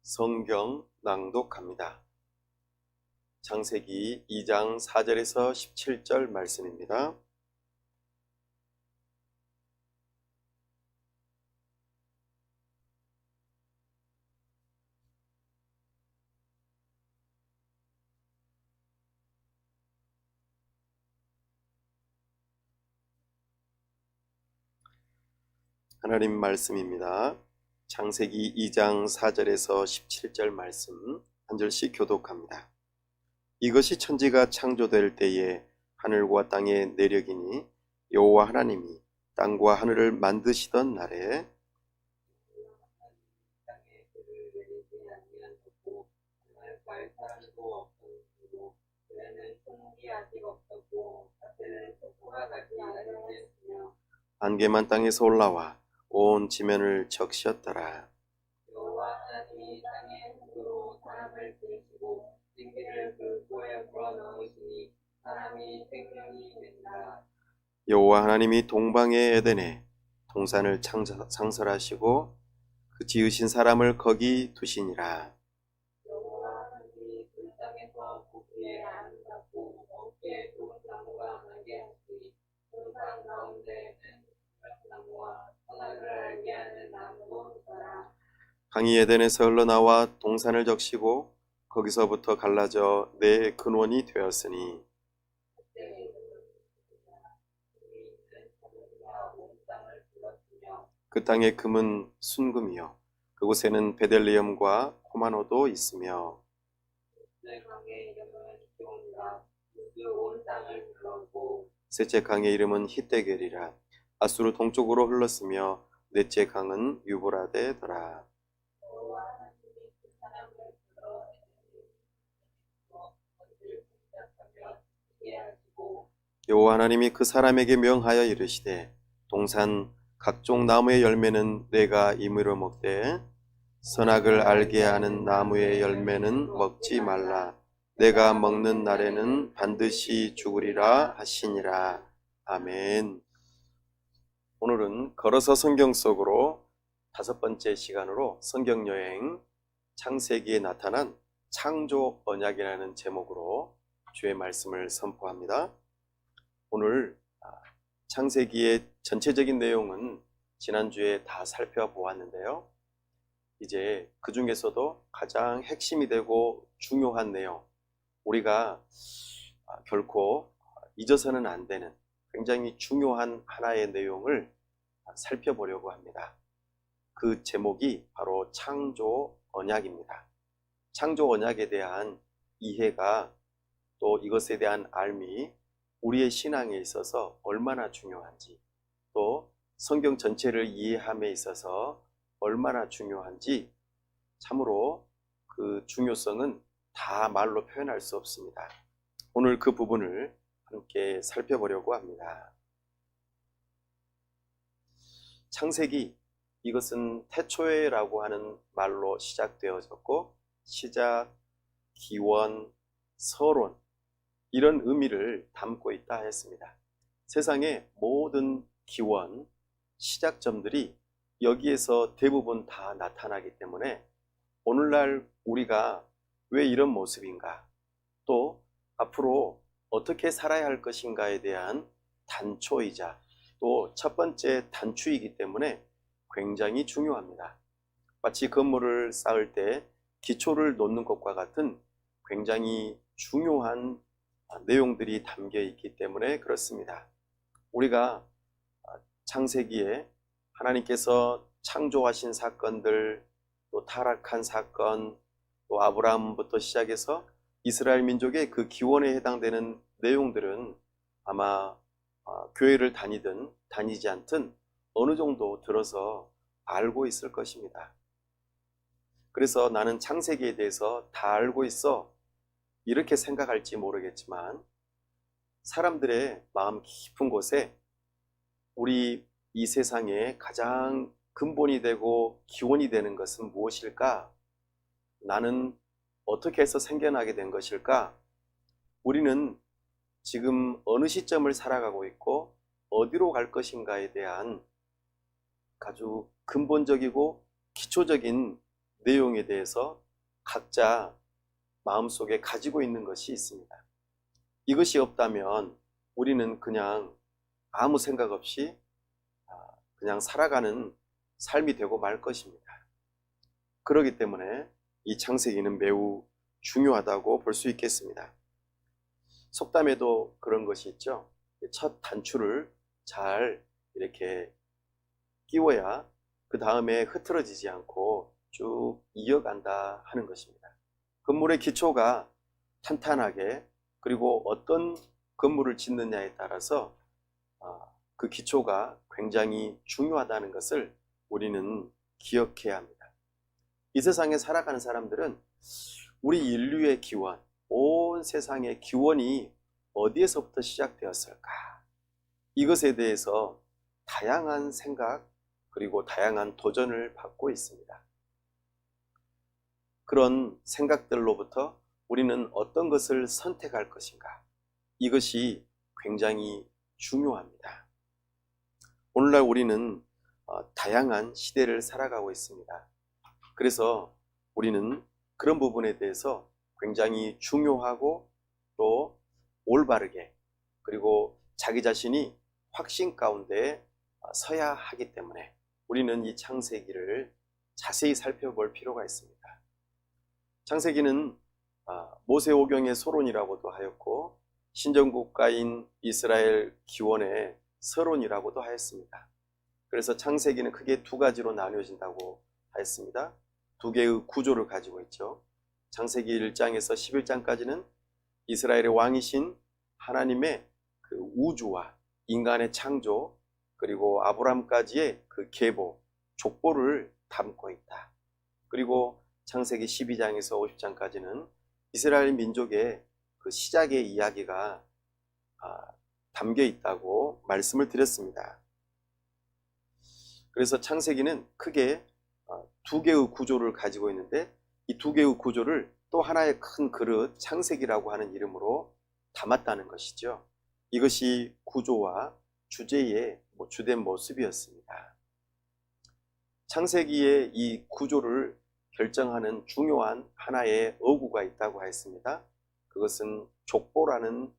성경 낭독합니다. 창세기 2장 4절에서 17절 말씀입니다. 하나님 말씀입니다. 창세기 2장 4절에서 17절 말씀 한 절씩 교독합니다. 이것이 천지가 창조될 때에 하늘과 땅의 내력이니 여호와 하나님이 땅과 하늘을 만드시던 날에 안개만 땅에서 올라와 온 지면을 적셨더라. 여호와 하나님이 땅의 흙으로 사람을 지으시고 생기를 그 코에 불어넣으시니 사람이 생명이 된다. 여호와 하나님이 동방의 에덴에 동산을 창설하시고 그 지으신 사람을 거기 두시니라. 여호와 하나님이 그 땅에서 고기에 아름답고 먹기에 좋은 나무가 나게 하시니 동산 가운데에는 나무와 선악을 알게 하는 나무도 있더라. 강이 에덴에서 흘러나와 동산을 적시고 거기서부터 갈라져 내 근원이 되었으니 그 땅의 금은 순금이요 그곳에는 베들레헴과 호마노도 있으며 셋째 강의 이름은 히데겔이라. 아수르 동쪽으로 흘렀으며 넷째 강은 유브라데더라. 여호와 하나님이 그 사람에게 명하여 이르시되 동산 각종 나무의 열매는 내가 임의로 먹되 선악을 알게 하는 나무의 열매는 먹지 말라. 내가 먹는 날에는 반드시 죽으리라 하시니라. 아멘. 오늘은 걸어서 성경 속으로 5번째 시간으로 성경여행 창세기에 나타난 창조 언약이라는 제목으로 주의 말씀을 선포합니다. 오늘 창세기의 전체적인 내용은 지난주에 다 살펴보았는데요. 이제 그 중에서도 가장 핵심이 되고 중요한 내용, 우리가 결코 잊어서는 안 되는 굉장히 중요한 하나의 내용을 살펴보려고 합니다. 그 제목이 바로 창조 언약입니다. 창조 언약에 대한 이해가 또 이것에 대한 알미, 우리의 신앙에 있어서 얼마나 중요한지, 또 성경 전체를 이해함에 있어서 얼마나 중요한지 참으로 그 중요성은 다 말로 표현할 수 없습니다. 오늘 그 부분을 함께 살펴보려고 합니다. 창세기, 이것은 태초에라고 하는 말로 시작되어졌고 시작, 기원, 서론 이런 의미를 담고 있다 했습니다. 세상의 모든 기원, 시작점들이 여기에서 대부분 다 나타나기 때문에 오늘날 우리가 왜 이런 모습인가, 또 앞으로 어떻게 살아야 할 것인가에 대한 단초이자 또 첫 번째 단추이기 때문에 굉장히 중요합니다. 마치 건물을 쌓을 때 기초를 놓는 것과 같은 굉장히 중요한 내용들이 담겨 있기 때문에 그렇습니다. 우리가 창세기에 하나님께서 창조하신 사건들, 또 타락한 사건, 또 아브라함부터 시작해서 이스라엘 민족의 그 기원에 해당되는 내용들은 아마 교회를 다니든 다니지 않든 어느 정도 들어서 알고 있을 것입니다. 그래서 나는 창세기에 대해서 다 알고 있어 이렇게 생각할지 모르겠지만 사람들의 마음 깊은 곳에 우리 이 세상에 가장 근본이 되고 기원이 되는 것은 무엇일까? 나는 어떻게 해서 생겨나게 된 것일까? 우리는 지금 어느 시점을 살아가고 있고 어디로 갈 것인가에 대한 아주 근본적이고 기초적인 내용에 대해서 각자 마음속에 가지고 있는 것이 있습니다. 이것이 없다면 우리는 그냥 아무 생각 없이 그냥 살아가는 삶이 되고 말 것입니다. 그렇기 때문에 이 창세기는 매우 중요하다고 볼 수 있겠습니다. 속담에도 그런 것이 있죠. 첫 단추를 잘 이렇게 끼워야 그 다음에 흐트러지지 않고 쭉 이어간다 하는 것입니다. 건물의 기초가 탄탄하게, 그리고 어떤 건물을 짓느냐에 따라서 그 기초가 굉장히 중요하다는 것을 우리는 기억해야 합니다. 이 세상에 살아가는 사람들은 우리 인류의 기원, 온 세상의 기원이 어디에서부터 시작되었을까? 이것에 대해서 다양한 생각, 그리고 다양한 도전을 받고 있습니다. 그런 생각들로부터 우리는 어떤 것을 선택할 것인가? 이것이 굉장히 중요합니다. 오늘날 우리는 다양한 시대를 살아가고 있습니다. 그래서 우리는 그런 부분에 대해서 굉장히 중요하고 또 올바르게, 그리고 자기 자신이 확신 가운데 서야 하기 때문에 우리는 이 창세기를 자세히 살펴볼 필요가 있습니다. 창세기는 모세오경의 서론이라고도 하였고 신정국가인 이스라엘 기원의 서론이라고도 하였습니다. 그래서 창세기는 크게 두 가지로 나뉘어진다고 하였습니다. 두 개의 구조를 가지고 있죠. 창세기 1장에서 11장까지는 이스라엘의 왕이신 하나님의 그 우주와 인간의 창조, 그리고 아브람까지의 그 계보, 족보를 담고 있다. 그리고 창세기 12장에서 50장까지는 이스라엘 민족의 그 시작의 이야기가 담겨 있다고 말씀을 드렸습니다. 그래서 창세기는 크게 두 개의 구조를 가지고 있는데, 이 두 개의 구조를 또 하나의 큰 그릇 창세기라고 하는 이름으로 담았다는 것이죠. 이것이 구조와 주제의 주된 모습이었습니다. 창세기의 이 구조를 결정하는 중요한 하나의 어구가 있다고 했습니다. 그것은 족보라는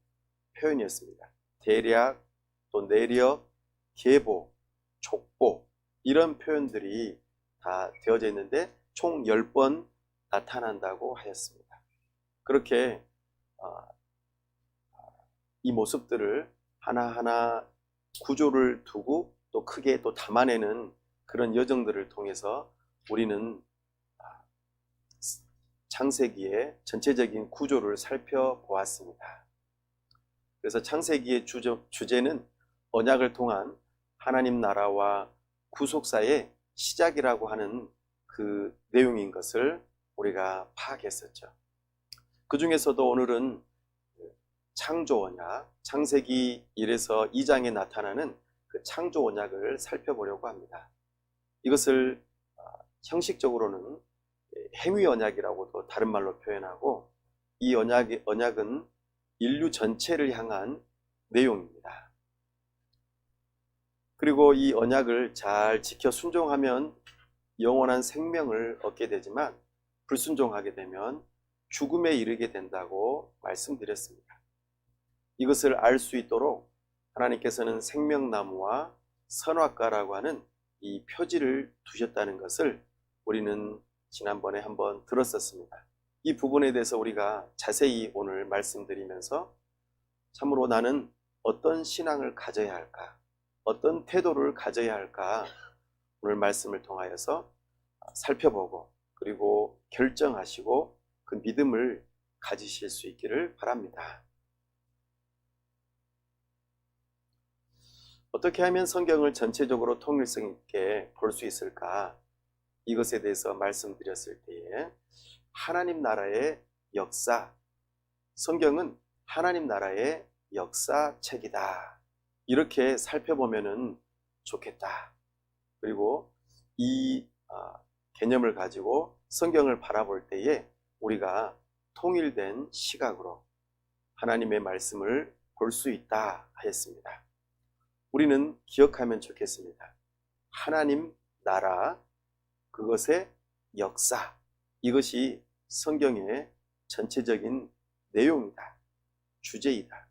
표현이었습니다. 대략, 또 내력, 계보, 족보, 이런 표현들이 다 되어져 있는데 총 10번 나타난다고 하였습니다. 그렇게 이 모습들을 하나하나 구조를 두고 또 크게 또 담아내는 그런 여정들을 통해서 우리는 창세기의 전체적인 구조를 살펴보았습니다. 그래서 창세기의 주제는 언약을 통한 하나님 나라와 구속사의 시작이라고 하는 그 내용인 것을 우리가 파악했었죠. 그 중에서도 오늘은 창조 언약, 창세기 1에서 2장에 나타나는 그 창조 언약을 살펴보려고 합니다. 이것을 형식적으로는 행위 언약이라고도 다른 말로 표현하고, 이 언약은 인류 전체를 향한 내용입니다. 그리고 이 언약을 잘 지켜 순종하면 영원한 생명을 얻게 되지만, 불순종하게 되면 죽음에 이르게 된다고 말씀드렸습니다. 이것을 알 수 있도록 하나님께서는 생명나무와 선악과라고 하는 이 표지를 두셨다는 것을 우리는 지난번에 한번 들었었습니다. 이 부분에 대해서 우리가 자세히 오늘 말씀드리면서 참으로 나는 어떤 신앙을 가져야 할까, 어떤 태도를 가져야 할까, 오늘 말씀을 통하여서 살펴보고 그리고 결정하시고 그 믿음을 가지실 수 있기를 바랍니다. 어떻게 하면 성경을 전체적으로 통일성 있게 볼 수 있을까? 이것에 대해서 말씀드렸을 때에 하나님 나라의 역사, 성경은 하나님 나라의 역사책이다, 이렇게 살펴보면 좋겠다. 그리고 이 개념을 가지고 성경을 바라볼 때에 우리가 통일된 시각으로 하나님의 말씀을 볼 수 있다 하였습니다. 우리는 기억하면 좋겠습니다. 하나님 나라, 그것의 역사, 이것이 성경의 전체적인 내용이다, 주제이다.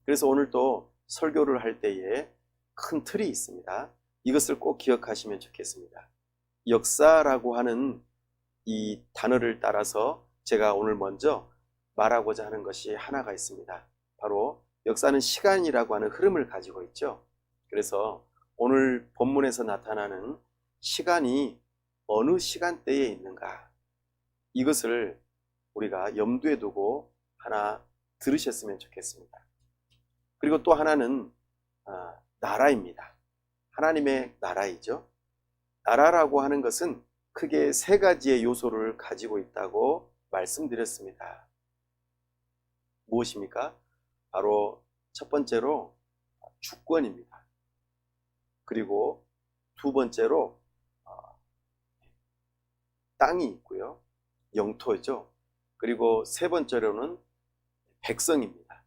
그래서 오늘 또 설교를 할 때에 큰 틀이 있습니다. 이것을 꼭 기억하시면 좋겠습니다. 역사라고 하는 이 단어를 따라서 제가 오늘 먼저 말하고자 하는 것이 하나가 있습니다. 바로 역사는 시간이라고 하는 흐름을 가지고 있죠. 그래서 오늘 본문에서 나타나는 시간이 어느 시간대에 있는가, 이것을 우리가 염두에 두고 하나 들으셨으면 좋겠습니다. 그리고 또 하나는 나라입니다. 하나님의 나라이죠. 나라라고 하는 것은 크게 세 가지의 요소를 가지고 있다고 말씀드렸습니다. 무엇입니까? 바로 첫 번째로 주권입니다. 그리고 두 번째로 땅이 있고요. 영토죠. 그리고 세 번째로는 백성입니다.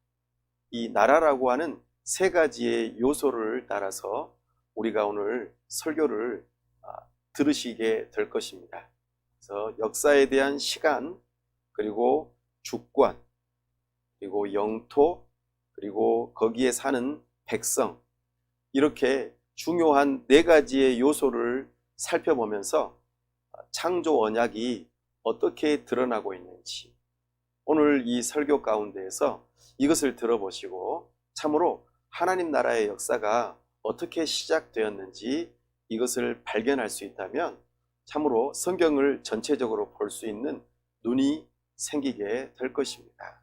이 나라라고 하는 세 가지의 요소를 따라서 우리가 오늘 설교를 들으시게 될 것입니다. 그래서 역사에 대한 시간, 그리고 주권, 그리고 영토, 그리고 거기에 사는 백성, 이렇게 중요한 네 가지의 요소를 살펴보면서 창조 언약이 어떻게 드러나고 있는지, 오늘 이 설교 가운데에서 이것을 들어보시고 참으로 하나님 나라의 역사가 어떻게 시작되었는지 이것을 발견할 수 있다면 참으로 성경을 전체적으로 볼 수 있는 눈이 생기게 될 것입니다.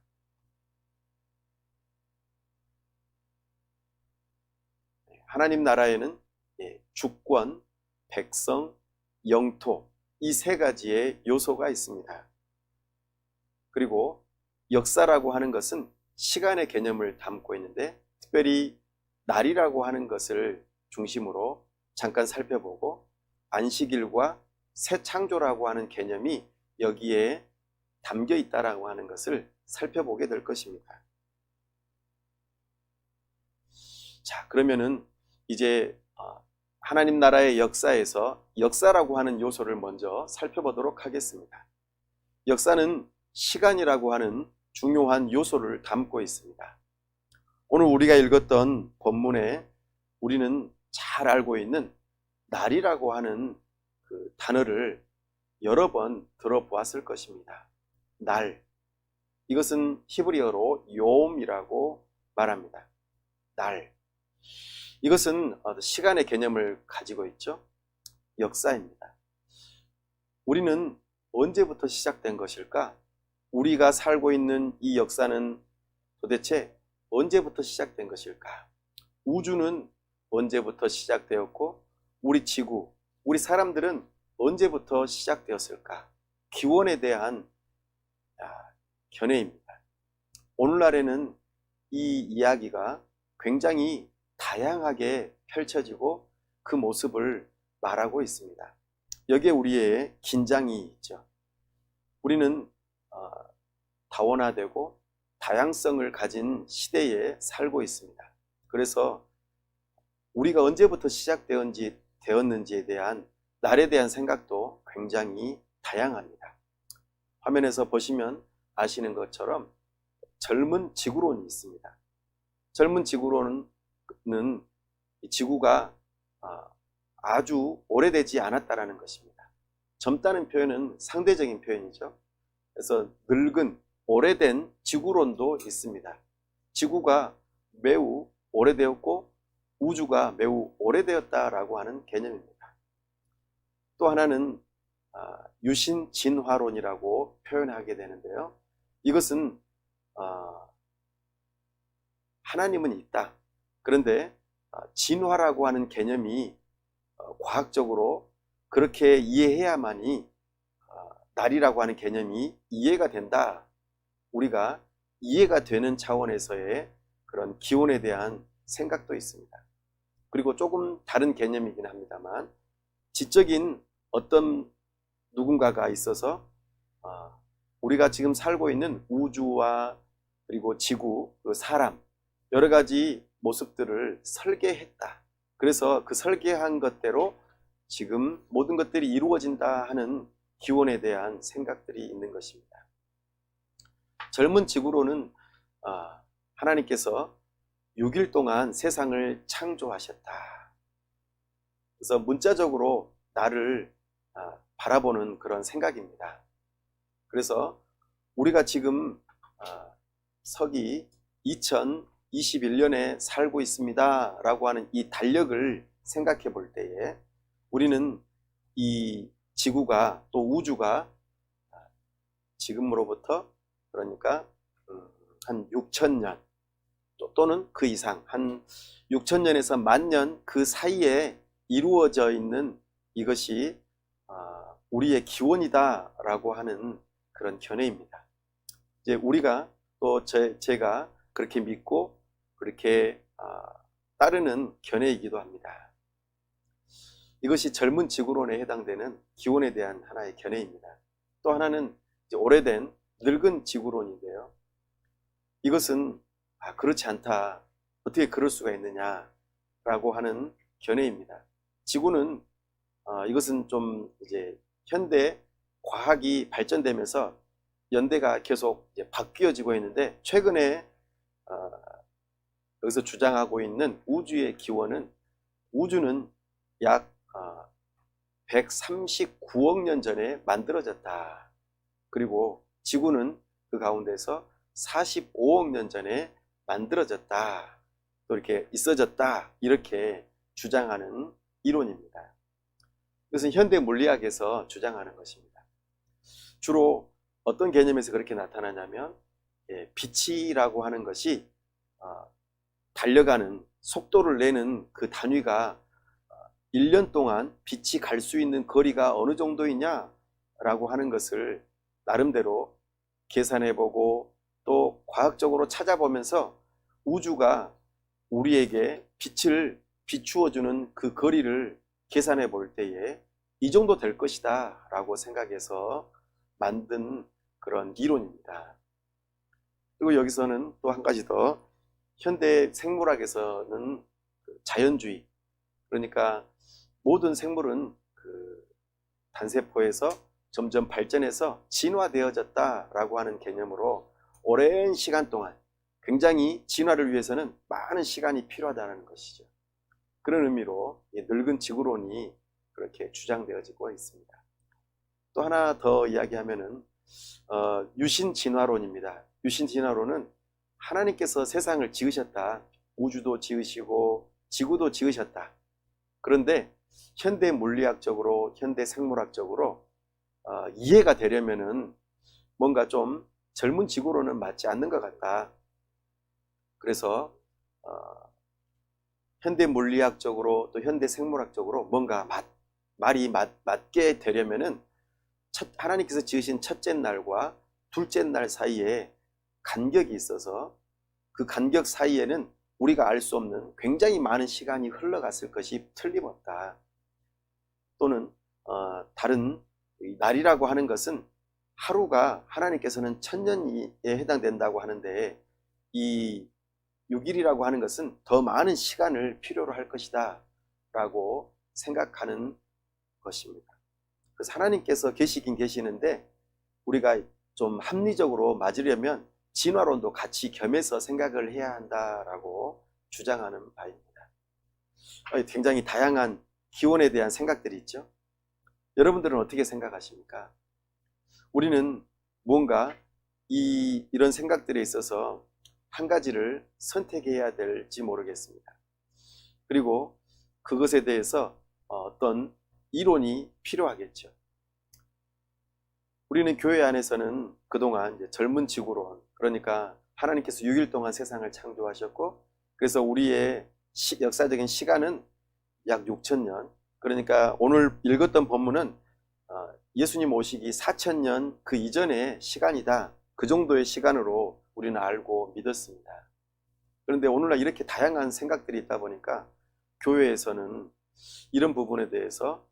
하나님 나라에는 주권, 백성, 영토, 이 세 가지의 요소가 있습니다. 그리고 역사라고 하는 것은 시간의 개념을 담고 있는데, 특별히 날이라고 하는 것을 중심으로 잠깐 살펴보고, 안식일과 새 창조라고 하는 개념이 여기에 담겨 있다라고 하는 것을 살펴보게 될 것입니다. 자, 그러면은 이제 하나님 나라의 역사에서 역사라고 하는 요소를 먼저 살펴보도록 하겠습니다. 역사는 시간이라고 하는 중요한 요소를 담고 있습니다. 오늘 우리가 읽었던 본문에 우리는 잘 알고 있는 날이라고 하는 그 단어를 여러 번 들어보았을 것입니다. 날, 이것은 히브리어로 요음이라고 말합니다. 날, 이것은 시간의 개념을 가지고 있죠. 역사입니다. 우리는 언제부터 시작된 것일까? 우리가 살고 있는 이 역사는 도대체 언제부터 시작된 것일까? 우주는 언제부터 시작되었고, 우리 지구, 우리 사람들은 언제부터 시작되었을까? 기원에 대한 견해입니다. 오늘날에는 이 이야기가 굉장히 다양하게 펼쳐지고 그 모습을 말하고 있습니다. 여기에 우리의 긴장이 있죠. 우리는 다원화되고 다양성을 가진 시대에 살고 있습니다. 그래서 우리가 언제부터 시작되었는지에 대한 날에 대한 생각도 굉장히 다양합니다. 화면에서 보시면 아시는 것처럼 젊은 지구론이 있습니다. 젊은 지구론은 지구가 아주 오래되지 않았다라는 것입니다. 젊다는 표현은 상대적인 표현이죠. 그래서 늙은, 오래된 지구론도 있습니다. 지구가 매우 오래되었고 우주가 매우 오래되었다라고 하는 개념입니다. 또 하나는 유신 진화론이라고 표현하게 되는데요. 이것은 하나님은 있다. 그런데 진화라고 하는 개념이 과학적으로 그렇게 이해해야만이 날이라고 하는 개념이 이해가 된다. 우리가 이해가 되는 차원에서의 그런 기원에 대한 생각도 있습니다. 그리고 조금 다른 개념이긴 합니다만, 지적인 어떤 누군가가 있어서 우리가 지금 살고 있는 우주와 그리고 지구, 그 사람, 여러 가지 모습들을 설계했다. 그래서 그 설계한 것대로 지금 모든 것들이 이루어진다 하는 기원에 대한 생각들이 있는 것입니다. 젊은 지구로는 하나님께서 6일 동안 세상을 창조하셨다. 그래서 문자적으로 나를 바라보는 그런 생각입니다. 그래서 우리가 지금 서기 2021년에 살고 있습니다 라고 하는 이 달력을 생각해 볼 때에 우리는 이 지구가 또 우주가 지금으로부터 그러니까 한 6,000년 또는 그 이상 한 6,000년에서 10,000년 그 사이에 이루어져 있는 이것이 우리의 기원이다 라고 하는 그런 견해입니다. 이제 우리가 또 제가 그렇게 믿고 그렇게 따르는 견해이기도 합니다. 이것이 젊은 지구론에 해당되는 기원에 대한 하나의 견해입니다. 또 하나는 이제 오래된 늙은 지구론인데요. 이것은 그렇지 않다. 어떻게 그럴 수가 있느냐라고 하는 견해입니다. 지구는 이것은 좀 이제 현대 과학이 발전되면서 연대가 계속 이제 바뀌어지고 있는데 최근에 여기서 주장하고 있는 우주의 기원은 우주는 약 139억 년 전에 만들어졌다. 그리고 지구는 그 가운데서 45억 년 전에 만들어졌다. 또 이렇게 있어졌다. 이렇게 주장하는 이론입니다. 이것은 현대 물리학에서 주장하는 것입니다. 주로 어떤 개념에서 그렇게 나타나냐면 빛이라고 하는 것이 달려가는 속도를 내는 그 단위가 1년 동안 빛이 갈 수 있는 거리가 어느 정도이냐라고 하는 것을 나름대로 계산해보고 또 과학적으로 찾아보면서 우주가 우리에게 빛을 비추어주는 그 거리를 계산해 볼 때에 이 정도 될 것이다 라고 생각해서 만든 그런 이론입니다. 그리고 여기서는 또 한 가지 더 현대 생물학에서는 자연주의, 그러니까 모든 생물은 그 단세포에서 점점 발전해서 진화되어졌다라고 하는 개념으로 오랜 시간 동안 굉장히 진화를 위해서는 많은 시간이 필요하다는 것이죠. 그런 의미로 늙은 지구론이 그렇게 주장되어지고 있습니다. 또 하나 더 이야기하면은 유신 진화론입니다. 유신 진화론은 하나님께서 세상을 지으셨다. 우주도 지으시고 지구도 지으셨다. 그런데 현대 물리학적으로 현대 생물학적으로 이해가 되려면은 뭔가 좀 젊은 지구로는 맞지 않는 것 같다. 그래서 현대 물리학적으로 또 현대 생물학적으로 뭔가 말이 맞게 되려면은 하나님께서 지으신 첫째 날과 둘째 날 사이에 간격이 있어서 그 간격 사이에는 우리가 알 수 없는 굉장히 많은 시간이 흘러갔을 것이 틀림없다. 또는 다른 날이라고 하는 것은 하루가 하나님께서는 1000년에 해당된다고 하는데 이 6일이라고 하는 것은 더 많은 시간을 필요로 할 것이다 라고 생각하는 것입니다. 그래서 하나님께서 계시긴 계시는데 우리가 좀 합리적으로 맞으려면 진화론도 같이 겸해서 생각을 해야 한다라고 주장하는 바입니다. 굉장히 다양한 기원에 대한 생각들이 있죠. 여러분들은 어떻게 생각하십니까? 우리는 뭔가 이런 생각들에 있어서 한 가지를 선택해야 될지 모르겠습니다. 그리고 그것에 대해서 어떤 이론이 필요하겠죠. 우리는 교회 안에서는 그동안 이제 젊은 지구론, 그러니까 하나님께서 6일 동안 세상을 창조하셨고 그래서 우리의 역사적인 시간은 약 6,000년, 그러니까 오늘 읽었던 본문은 예수님 오시기 4,000년 그 이전의 시간이다. 그 정도의 시간으로 우리는 알고 믿었습니다. 그런데 오늘날 이렇게 다양한 생각들이 있다 보니까 교회에서는 이런 부분에 대해서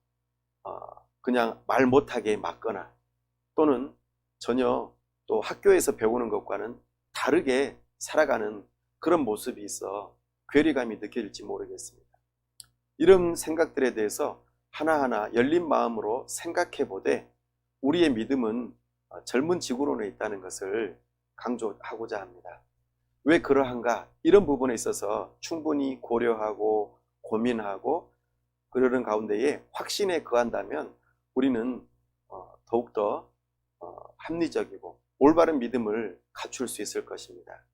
그냥 말 못하게 막거나 또는 전혀 또 학교에서 배우는 것과는 다르게 살아가는 그런 모습이 있어 괴리감이 느껴질지 모르겠습니다. 이런 생각들에 대해서 하나하나 열린 마음으로 생각해 보되 우리의 믿음은 젊은 지구론에 있다는 것을 강조하고자 합니다. 왜 그러한가? 이런 부분에 있어서 충분히 고려하고 고민하고 그러는 가운데에 확신에 거한다면 우리는 더욱더 합리적이고 올바른 믿음을 갖출 수 있을 것입니다.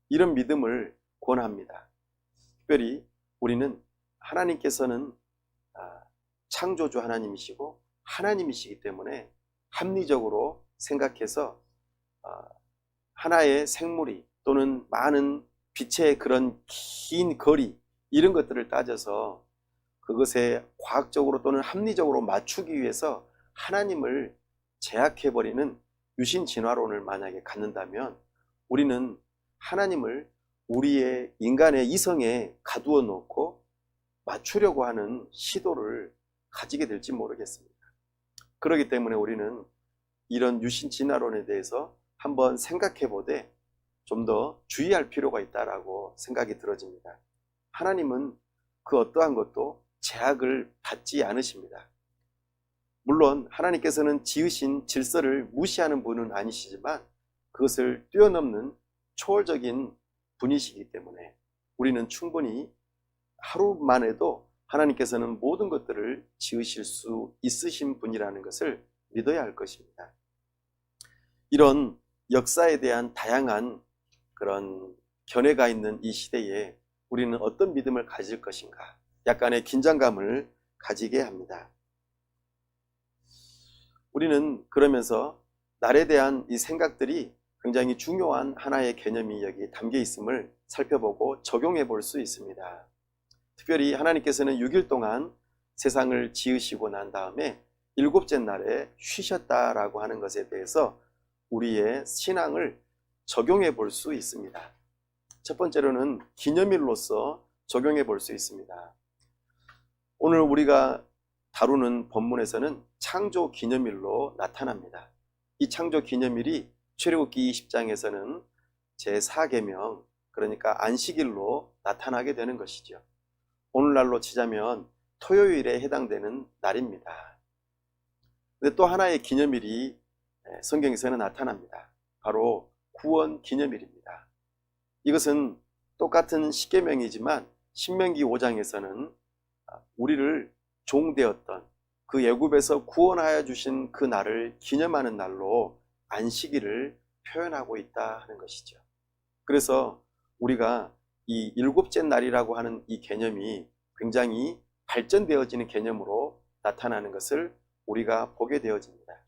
이런 믿음을 권합니다. 특별히 우리는 하나님께서는 창조주 하나님이시고 하나님이시기 때문에 합리적으로 생각해서 하나의 생물이 또는 많은 빛의 그런 긴 거리 이런 것들을 따져서 그것에 과학적으로 또는 합리적으로 맞추기 위해서 하나님을 제약해버리는 유신 진화론을 만약에 갖는다면 우리는 하나님을 우리의 인간의 이성에 가두어 놓고 맞추려고 하는 시도를 가지게 될지 모르겠습니다. 그렇기 때문에 우리는 이런 유신 진화론에 대해서 한번 생각해 보되 좀 더 주의할 필요가 있다라고 생각이 들어집니다. 하나님은 그 어떠한 것도 제약을 받지 않으십니다. 물론 하나님께서는 지으신 질서를 무시하는 분은 아니시지만 그것을 뛰어넘는 초월적인 분이시기 때문에 우리는 충분히 하루만 해도 하나님께서는 모든 것들을 지으실 수 있으신 분이라는 것을 믿어야 할 것입니다. 이런 역사에 대한 다양한 그런 견해가 있는 이 시대에 우리는 어떤 믿음을 가질 것인가? 약간의 긴장감을 가지게 합니다. 우리는 그러면서 날에 대한 이 생각들이 굉장히 중요한 하나의 개념이 여기 담겨 있음을 살펴보고 적용해 볼 수 있습니다. 특별히 하나님께서는 6일 동안 세상을 지으시고 난 다음에 일곱째 날에 쉬셨다라고 하는 것에 대해서 우리의 신앙을 적용해 볼 수 있습니다. 첫 번째로는 기념일로서 적용해 볼 수 있습니다. 오늘 우리가 다루는 본문에서는 창조 기념일로 나타납니다. 이 창조 기념일이 출애굽기 20장에서는 제4계명, 그러니까 안식일로 나타나게 되는 것이죠. 오늘날로 치자면 토요일에 해당되는 날입니다. 근데 또 하나의 기념일이 성경에서는 나타납니다. 바로 구원 기념일입니다. 이것은 똑같은 십계명이지만 신명기 5장에서는 우리를 종되었던 그 애굽에서 구원하여 주신 그 날을 기념하는 날로 안식일을 표현하고 있다 하는 것이죠. 그래서 우리가 이 일곱째 날이라고 하는 이 개념이 굉장히 발전되어지는 개념으로 나타나는 것을 우리가 보게 되어집니다.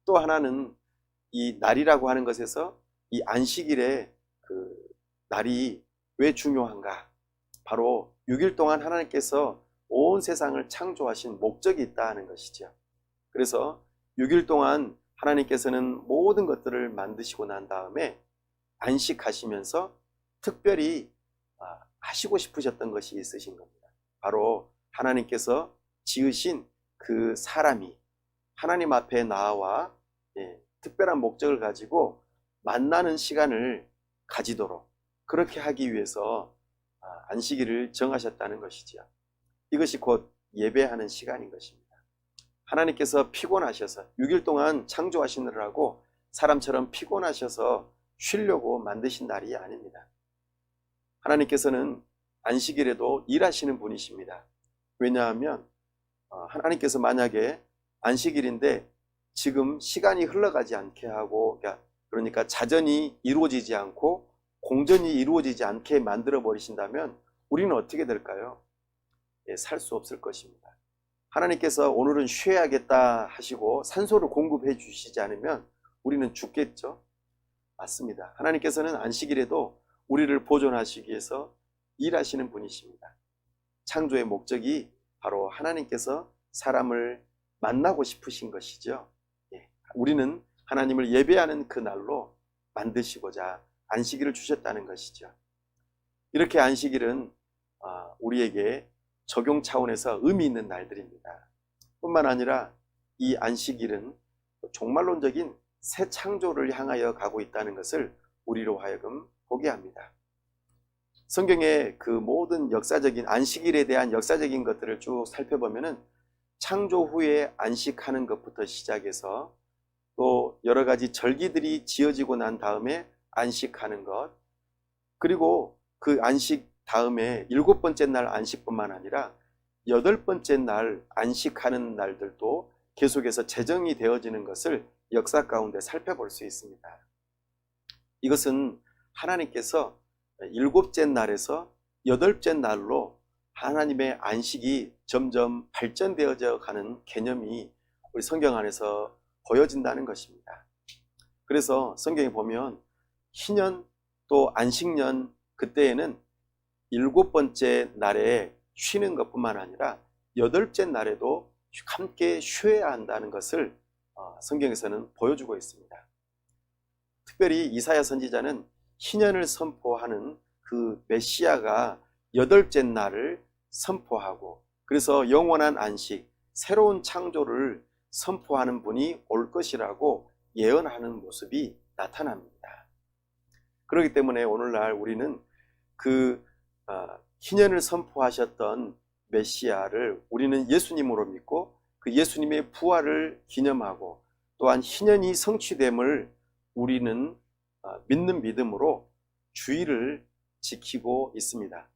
또 하나는 이 날이라고 하는 것에서 이 안식일의 그 날이 왜 중요한가? 바로 6일 동안 하나님께서 온 세상을 창조하신 목적이 있다 하는 것이죠. 그래서 6일 동안 하나님께서는 모든 것들을 만드시고 난 다음에 안식하시면서 특별히 하시고 싶으셨던 것이 있으신 겁니다. 바로 하나님께서 지으신 그 사람이 하나님 앞에 나와 특별한 목적을 가지고 만나는 시간을 가지도록 그렇게 하기 위해서 안식일을 정하셨다는 것이죠. 이것이 곧 예배하는 시간인 것입니다. 하나님께서 피곤하셔서 6일 동안 창조하시느라고 사람처럼 피곤하셔서 쉬려고 만드신 날이 아닙니다. 하나님께서는 안식일에도 일하시는 분이십니다. 왜냐하면 하나님께서 만약에 안식일인데 지금 시간이 흘러가지 않게 하고 그러니까 자전이 이루어지지 않고 공전이 이루어지지 않게 만들어 버리신다면 우리는 어떻게 될까요? 살 수 없을 것입니다. 하나님께서 오늘은 쉬어야겠다 하시고 산소를 공급해 주시지 않으면 우리는 죽겠죠? 맞습니다. 하나님께서는 안식일에도 우리를 보존하시기 위해서 일하시는 분이십니다. 창조의 목적이 바로 하나님께서 사람을 만나고 싶으신 것이죠. 우리는 하나님을 예배하는 그 날로 만드시고자 안식일을 주셨다는 것이죠. 이렇게 안식일은 우리에게 적용 차원에서 의미 있는 날들입니다. 뿐만 아니라 이 안식일은 종말론적인 새 창조를 향하여 가고 있다는 것을 우리로 하여금 보게 합니다. 성경의 그 모든 역사적인 안식일에 대한 역사적인 것들을 쭉 살펴보면은 창조 후에 안식하는 것부터 시작해서 또 여러 가지 절기들이 지어지고 난 다음에 안식하는 것, 그리고 그 안식 다음에 7번째 날 안식뿐만 아니라 8번째 날 안식하는 날들도 계속해서 제정이 되어지는 것을 역사 가운데 살펴볼 수 있습니다. 이것은 하나님께서 7째 날에서 8째 날로 하나님의 안식이 점점 발전되어져 가는 개념이 우리 성경 안에서 보여진다는 것입니다. 그래서 성경에 보면 희년 또 안식년 그때에는 7번째 날에 쉬는 것뿐만 아니라 8째 날에도 함께 쉬어야 한다는 것을 성경에서는 보여주고 있습니다. 특별히 이사야 선지자는 희년을 선포하는 그 메시아가 8째 날을 선포하고, 그래서 영원한 안식, 새로운 창조를 선포하는 분이 올 것이라고 예언하는 모습이 나타납니다. 그렇기 때문에 오늘날 우리는 그 희년을 선포하셨던 메시아를 우리는 예수님으로 믿고 그 예수님의 부활을 기념하고, 또한 희년이 성취됨을 우리는 믿는 믿음으로 주일을 지키고 있습니다.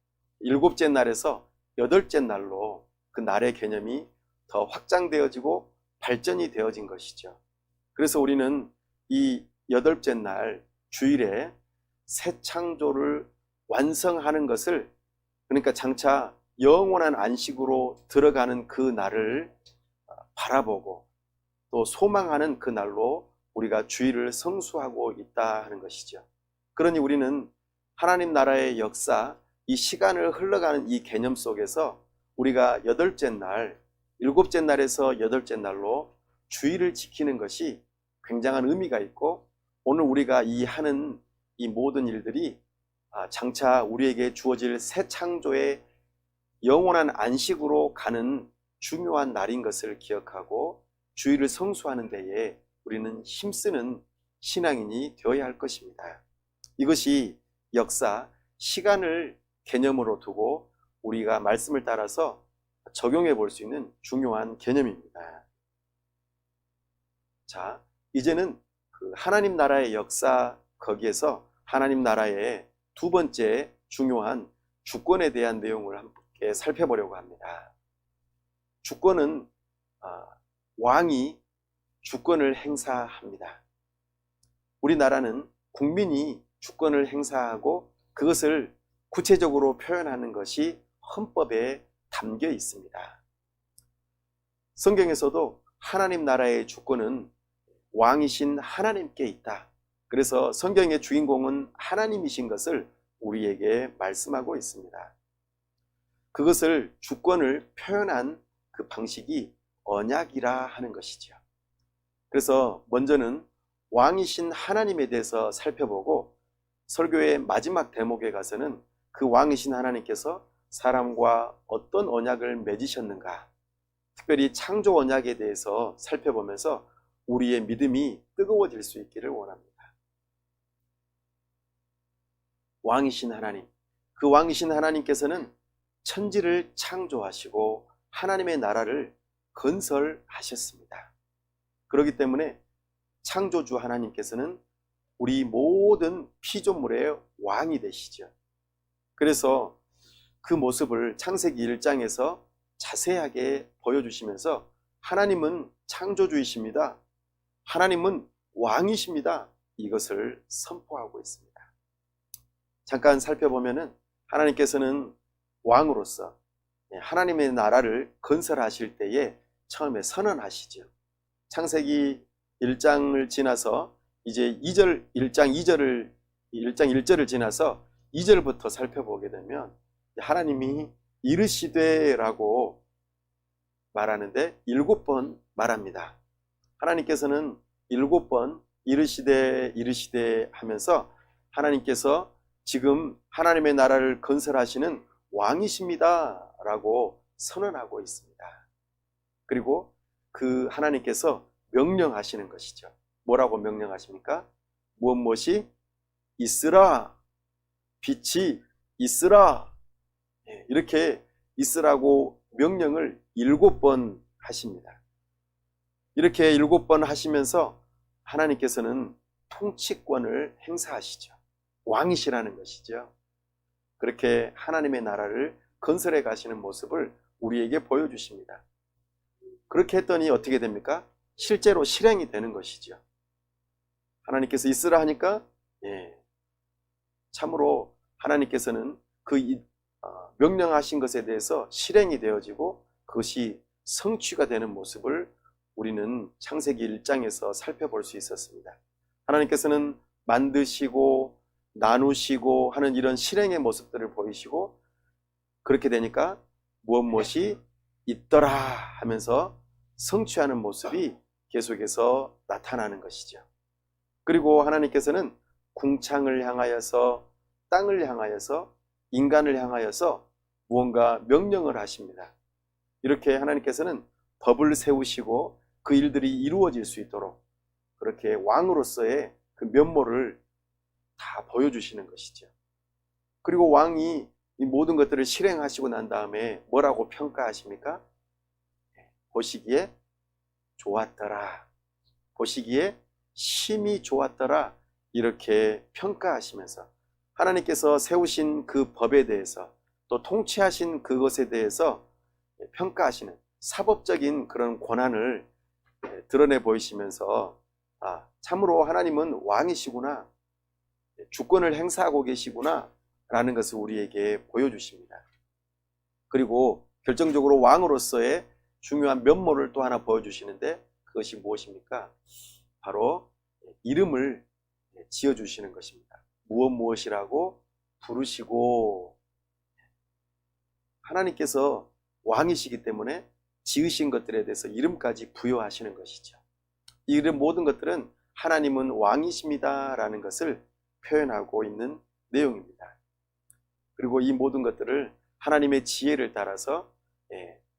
7째 날에서 8째 날로 그 날의 개념이 더 확장되어지고 발전이 되어진 것이죠. 그래서 우리는 이 8째 날 주일에 새 창조를 완성하는 것을, 그러니까 장차 영원한 안식으로 들어가는 그 날을 바라보고 또 소망하는 그 날로 우리가 주일을 성수하고 있다 하는 것이죠. 그러니 우리는 하나님 나라의 역사, 이 시간을 흘러가는 이 개념 속에서 우리가 8째 날, 7째 날에서 8째 날로 주일을 지키는 것이 굉장한 의미가 있고, 오늘 우리가 하는 이 모든 일들이 장차 우리에게 주어질 새 창조의 영원한 안식으로 가는 중요한 날인 것을 기억하고 주일을 성수하는 데에 우리는 힘쓰는 신앙인이 되어야 할 것입니다. 이것이 역사, 시간을 개념으로 두고 우리가 말씀을 따라서 적용해 볼 수 있는 중요한 개념입니다. 자, 이제는 그 하나님 나라의 역사, 거기에서 하나님 나라의 두 번째 중요한 주권에 대한 내용을 함께 살펴보려고 합니다. 주권은 왕이 주권을 행사합니다. 우리나라는 국민이 주권을 행사하고 그것을 구체적으로 표현하는 것이 헌법에 담겨 있습니다. 성경에서도 하나님 나라의 주권은 왕이신 하나님께 있다. 그래서 성경의 주인공은 하나님이신 것을 우리에게 말씀하고 있습니다. 그것을 주권을 표현한 그 방식이 언약이라 하는 것이죠. 그래서 먼저는 왕이신 하나님에 대해서 살펴보고 설교의 마지막 대목에 가서는 그 왕이신 하나님께서 사람과 어떤 언약을 맺으셨는가, 특별히 창조 언약에 대해서 살펴보면서 우리의 믿음이 뜨거워질 수 있기를 원합니다. 왕이신 하나님, 그 왕이신 하나님께서는 천지를 창조하시고 하나님의 나라를 건설하셨습니다. 그렇기 때문에 창조주 하나님께서는 우리 모든 피조물의 왕이 되시죠. 그래서 그 모습을 창세기 1장에서 자세하게 보여주시면서 하나님은 창조주이십니다. 하나님은 왕이십니다. 이것을 선포하고 있습니다. 잠깐 살펴보면은 하나님께서는 왕으로서 하나님의 나라를 건설하실 때에 처음에 선언하시죠. 창세기 1장을 지나서 이제 1장 1절을 지나서 2절부터 살펴보게 되면 하나님이 이르시되라고 말하는데 7번 말합니다. 하나님께서는 7번 이르시되 하면서 하나님께서 지금 하나님의 나라를 건설하시는 왕이십니다 라고 선언하고 있습니다. 그리고 그 하나님께서 명령하시는 것이죠. 뭐라고 명령하십니까? 무엇이 있으라, 빛이 있으라, 이렇게 있으라고 명령을 7번 하십니다. 이렇게 7번 하시면서 하나님께서는 통치권을 행사하시죠. 왕이시라는 것이죠. 그렇게 하나님의 나라를 건설해 가시는 모습을 우리에게 보여주십니다. 그렇게 했더니 어떻게 됩니까? 실제로 실행이 되는 것이죠. 하나님께서 있으라 하니까 참으로 하나님께서는 명령하신 것에 대해서 실행이 되어지고 그것이 성취가 되는 모습을 우리는 창세기 1장에서 살펴볼 수 있었습니다. 하나님께서는 만드시고 나누시고 하는 이런 실행의 모습들을 보이시고 그렇게 되니까 무엇이 있더라 하면서 성취하는 모습이 계속해서 나타나는 것이죠. 그리고 하나님께서는 궁창을 향하여서 땅을 향하여서 인간을 향하여서 무언가 명령을 하십니다. 이렇게 하나님께서는 법을 세우시고 그 일들이 이루어질 수 있도록 그렇게 왕으로서의 그 면모를 다 보여주시는 것이죠. 그리고 왕이 이 모든 것들을 실행하시고 난 다음에 뭐라고 평가하십니까? 보시기에 좋았더라. 보시기에 심히 좋았더라. 이렇게 평가하시면서 하나님께서 세우신 그 법에 대해서 또 통치하신 그것에 대해서 평가하시는 사법적인 그런 권한을 드러내 보이시면서 참으로 하나님은 왕이시구나, 주권을 행사하고 계시구나 라는 것을 우리에게 보여주십니다. 그리고 결정적으로 왕으로서의 중요한 면모를 또 하나 보여주시는데 그것이 무엇입니까? 바로 이름을 지어주시는 것입니다. 무엇이라고 부르시고, 하나님께서 왕이시기 때문에 지으신 것들에 대해서 이름까지 부여하시는 것이죠. 이 이름 모든 것들은 하나님은 왕이십니다 라는 것을 표현하고 있는 내용입니다. 그리고 이 모든 것들을 하나님의 지혜를 따라서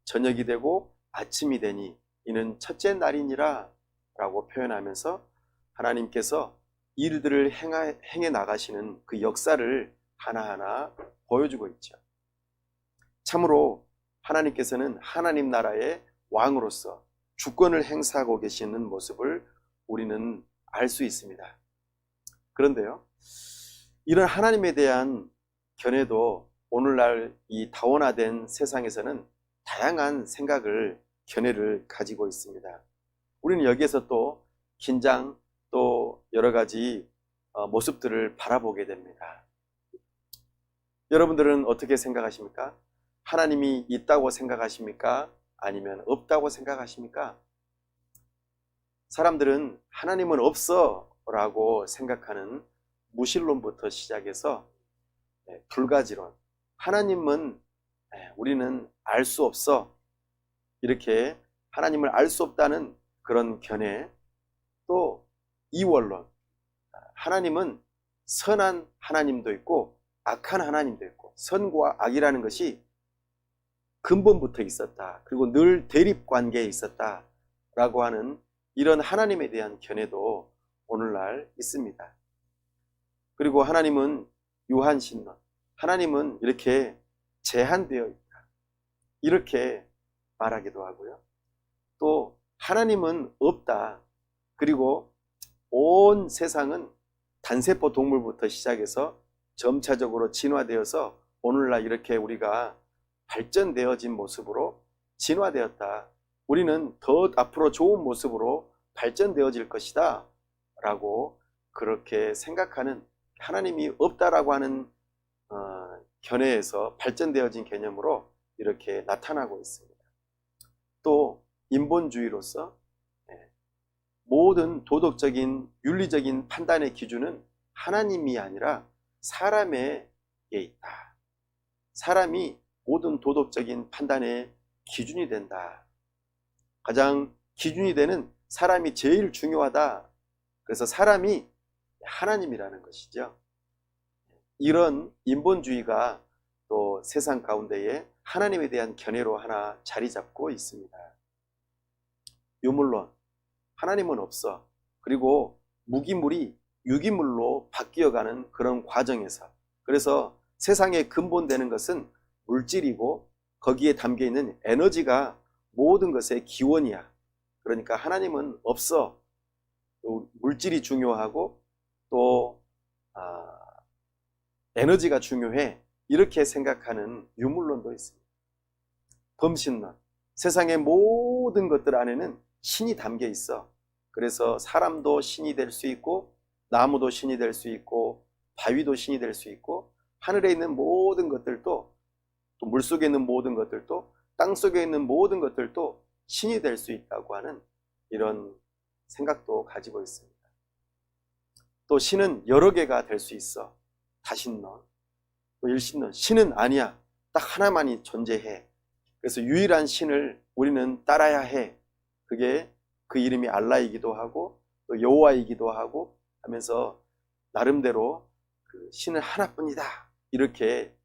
저녁이 되고 아침이 되니 이는 첫째 날이니라 라고 표현하면서 하나님께서 일들을 행해 나가시는 그 역사를 하나하나 보여주고 있죠. 참으로 하나님께서는 하나님 나라의 왕으로서 주권을 행사하고 계시는 모습을 우리는 알 수 있습니다. 그런데요, 이런 하나님에 대한 견해도 오늘날 이 다원화된 세상에서는 다양한 생각을, 견해를 가지고 있습니다. 우리는 여기에서 또 긴장, 또 여러 가지 모습들을 바라보게 됩니다. 여러분들은 어떻게 생각하십니까? 하나님이 있다고 생각하십니까? 아니면 없다고 생각하십니까? 사람들은 하나님은 없어 라고 생각하는 무신론부터 시작해서 불가지론, 하나님은 우리는 알 수 없어, 이렇게 하나님을 알 수 없다는 그런 견해, 또 이원론, 하나님은 선한 하나님도 있고 악한 하나님도 있고 선과 악이라는 것이 근본부터 있었다, 그리고 늘 대립관계에 있었다 라고 하는 이런 하나님에 대한 견해도 오늘날 있습니다. 그리고 하나님은 유한신론, 하나님은 이렇게 제한되어 있다, 이렇게 말하기도 하고요. 또 하나님은 없다, 그리고 온 세상은 단세포 동물부터 시작해서 점차적으로 진화되어서 오늘날 이렇게 우리가 발전되어진 모습으로 진화되었다, 우리는 더 앞으로 좋은 모습으로 발전되어질 것이다 라고 그렇게 생각하는, 하나님이 없다라고 하는 견해에서 발전되어진 개념으로 이렇게 나타나고 있습니다. 또 인본주의로서 모든 도덕적인 윤리적인 판단의 기준은 하나님이 아니라 사람에게 있다, 사람이 모든 도덕적인 판단의 기준이 된다, 가장 기준이 되는 사람이 제일 중요하다, 그래서 사람이 하나님이라는 것이죠. 이런 인본주의가 또 세상 가운데에 하나님에 대한 견해로 하나 자리 잡고 있습니다. 유물론, 하나님은 없어, 그리고 무기물이 유기물로 바뀌어가는 그런 과정에서, 그래서 세상에 근본되는 것은 물질이고 거기에 담겨 있는 에너지가 모든 것의 기원이야. 그러니까 하나님은 없어. 또 물질이 중요하고 또 에너지가 중요해. 이렇게 생각하는 유물론도 있습니다. 범신론. 세상의 모든 것들 안에는 신이 담겨 있어. 그래서 사람도 신이 될 수 있고 나무도 신이 될 수 있고 바위도 신이 될 수 있고 하늘에 있는 모든 것들도 또 물속에 있는 모든 것들도 땅속에 있는 모든 것들도 신이 될 수 있다고 하는 이런 생각도 가지고 있습니다. 또 신은 여러 개가 될 수 있어. 다신론, 또 일신론. 신은 아니야. 딱 하나만이 존재해. 그래서 유일한 신을 우리는 따라야 해. 그게 그 이름이 알라이기도 하고 또 여호와이기도 하고 하면서 나름대로 그 신은 하나뿐이다. 이렇게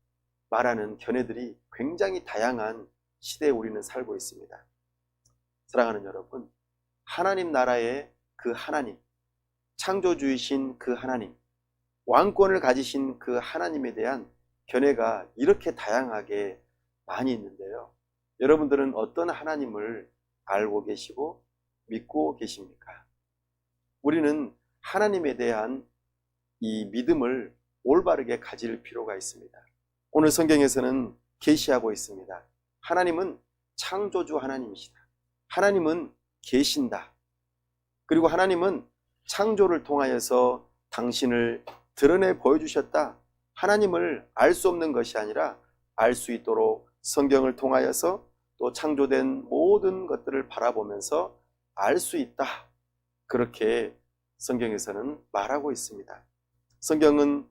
말하는 견해들이 굉장히 다양한 시대에 우리는 살고 있습니다. 사랑하는 여러분, 하나님 나라의 그 하나님, 창조주이신 그 하나님, 왕권을 가지신 그 하나님에 대한 견해가 이렇게 다양하게 많이 있는데요. 여러분들은 어떤 하나님을 알고 계시고 믿고 계십니까? 우리는 하나님에 대한 이 믿음을 올바르게 가질 필요가 있습니다. 오늘 성경에서는 계시하고 있습니다. 하나님은 창조주 하나님이시다. 하나님은 계신다. 그리고 하나님은 창조를 통하여서 당신을 드러내 보여주셨다. 하나님을 알 수 없는 것이 아니라 알 수 있도록 성경을 통하여서 또 창조된 모든 것들을 바라보면서 알 수 있다. 그렇게 성경에서는 말하고 있습니다. 성경은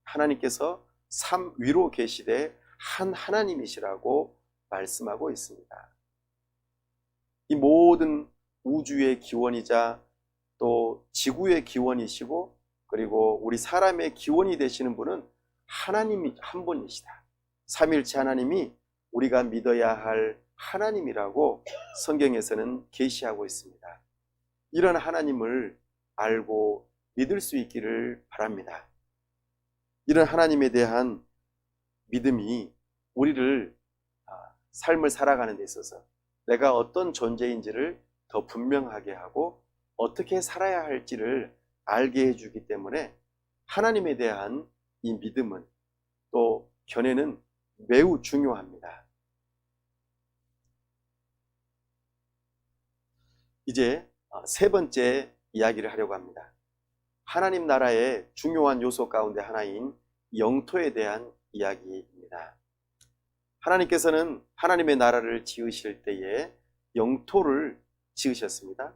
하나님께서 삼위로 계시되 한 하나님이시라고 말씀하고 있습니다. 이 모든 우주의 기원이자 또 지구의 기원이시고 그리고 우리 사람의 기원이 되시는 분은 하나님이 한 분이시다. 삼일체 하나님이 우리가 믿어야 할 하나님이라고 성경에서는 계시하고 있습니다. 이런 하나님을 알고 믿을 수 있기를 바랍니다. 이런 하나님에 대한 믿음이 우리를 삶을 살아가는 데 있어서 내가 어떤 존재인지를 더 분명하게 하고 어떻게 살아야 할지를 알게 해주기 때문에 하나님에 대한 이 믿음은 또 견해는 매우 중요합니다. 이제 세 번째 이야기를 하려고 합니다. 하나님 나라의 중요한 요소 가운데 하나인 영토에 대한 이야기입니다. 하나님께서는 하나님의 나라를 지으실 때에 영토를 지으셨습니다.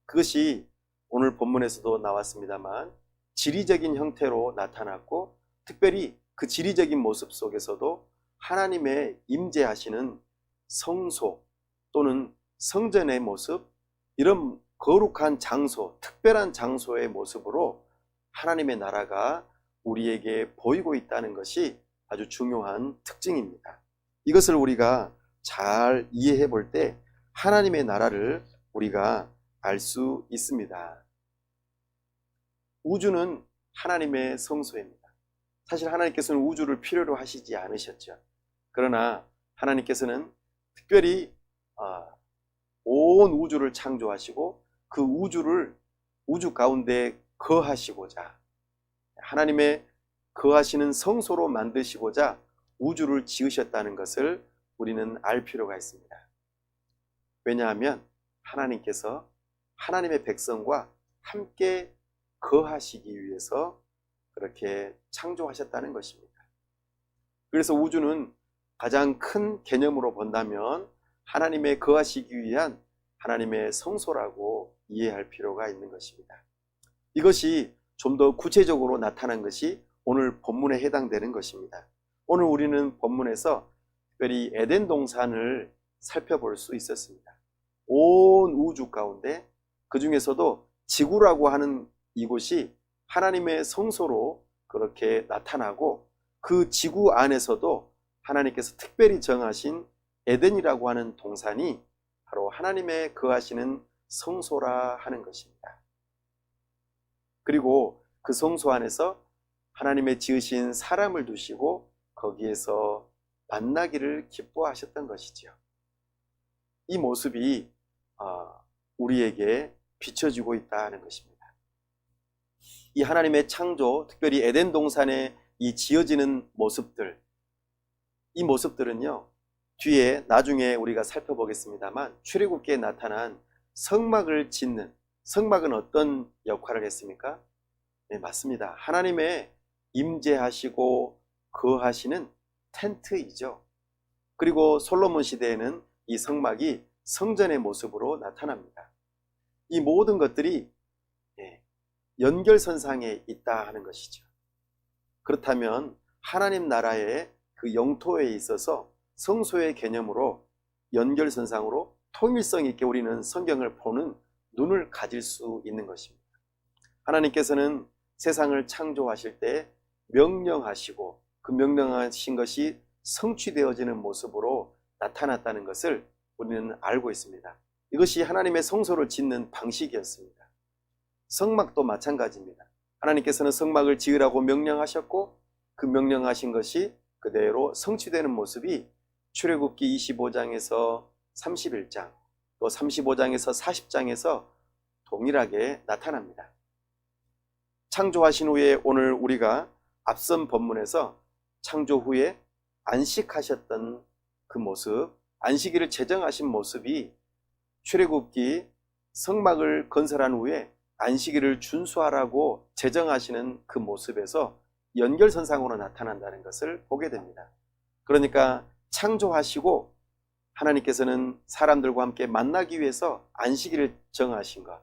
그것이 오늘 본문에서도 나왔습니다만 지리적인 형태로 나타났고 특별히 그 지리적인 모습 속에서도 하나님의 임재하시는 성소 또는 성전의 모습, 이런 거룩한 장소, 특별한 장소의 모습으로 하나님의 나라가 우리에게 보이고 있다는 것이 아주 중요한 특징입니다. 이것을 우리가 잘 이해해 볼 때 하나님의 나라를 우리가 알 수 있습니다. 우주는 하나님의 성소입니다. 사실 하나님께서는 우주를 필요로 하시지 않으셨죠. 그러나 하나님께서는 특별히 온 우주를 창조하시고 그 우주 가운데 거하시고자 하나님의 거하시는 성소로 만드시고자 우주를 지으셨다는 것을 우리는 알 필요가 있습니다. 왜냐하면 하나님께서 하나님의 백성과 함께 거하시기 위해서 그렇게 창조하셨다는 것입니다. 그래서 우주는 가장 큰 개념으로 본다면 하나님의 거하시기 위한 하나님의 성소라고 이해할 필요가 있는 것입니다. 이것이 좀 더 구체적으로 나타난 것이 오늘 본문에 해당되는 것입니다. 오늘 우리는 본문에서 특별히 에덴 동산을 살펴볼 수 있었습니다. 온 우주 가운데 그 중에서도 지구라고 하는 이곳이 하나님의 성소로 그렇게 나타나고 그 지구 안에서도 하나님께서 특별히 정하신 에덴이라고 하는 동산이 바로 하나님의 거하시는 성소라 하는 것입니다. 그리고 그 성소 안에서 하나님의 지으신 사람을 두시고 거기에서 만나기를 기뻐하셨던 것이지요. 이 모습이 우리에게 비춰지고 있다는 것입니다. 이 하나님의 창조, 특별히 에덴 동산에 이 지어지는 모습들, 이 모습들은요, 뒤에 나중에 우리가 살펴보겠습니다만 출애굽기에 나타난 성막을 짓는, 성막은 어떤 역할을 했습니까? 네, 맞습니다. 하나님의 임재하시고 거하시는 텐트이죠. 그리고 솔로몬 시대에는 이 성막이 성전의 모습으로 나타납니다. 이 모든 것들이 연결선상에 있다 하는 것이죠. 그렇다면 하나님 나라의 그 영토에 있어서 성소의 개념으로 연결선상으로 통일성 있게 우리는 성경을 보는 눈을 가질 수 있는 것입니다. 하나님께서는 세상을 창조하실 때 명령하시고 그 명령하신 것이 성취되어지는 모습으로 나타났다는 것을 우리는 알고 있습니다. 이것이 하나님의 성소를 짓는 방식이었습니다. 성막도 마찬가지입니다. 하나님께서는 성막을 지으라고 명령하셨고 그 명령하신 것이 그대로 성취되는 모습이 출애굽기 25장에서 31장 또 35장에서 40장에서 동일하게 나타납니다. 창조하신 후에 오늘 우리가 앞선 본문에서 창조 후에 안식하셨던 그 모습, 안식일을 제정하신 모습이 출애굽기 성막을 건설한 후에 안식일을 준수하라고 제정하시는 그 모습에서 연결선상으로 나타난다는 것을 보게 됩니다. 그러니까 창조하시고 하나님께서는 사람들과 함께 만나기 위해서 안식일을 정하신 것,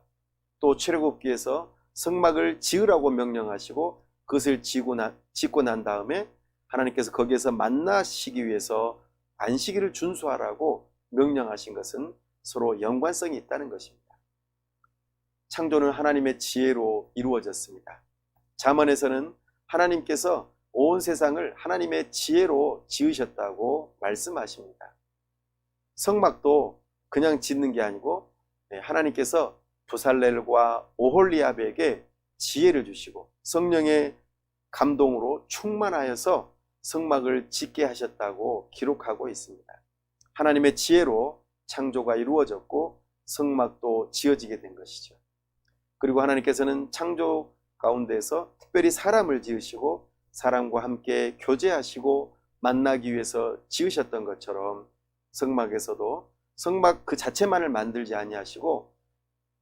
또 출애굽기에서 성막을 지으라고 명령하시고 그것을 짓고 난 다음에 하나님께서 거기에서 만나시기 위해서 안식일을 준수하라고 명령하신 것은 서로 연관성이 있다는 것입니다. 창조는 하나님의 지혜로 이루어졌습니다. 잠언에서는 하나님께서 온 세상을 하나님의 지혜로 지으셨다고 말씀하십니다. 성막도 그냥 짓는 게 아니고 하나님께서 부살렐과 오홀리압에게 지혜를 주시고 성령의 감동으로 충만하여서 성막을 짓게 하셨다고 기록하고 있습니다. 하나님의 지혜로 창조가 이루어졌고 성막도 지어지게 된 것이죠. 그리고 하나님께서는 창조 가운데서 특별히 사람을 지으시고 사람과 함께 교제하시고 만나기 위해서 지으셨던 것처럼 성막에서도 성막 그 자체만을 만들지 아니하시고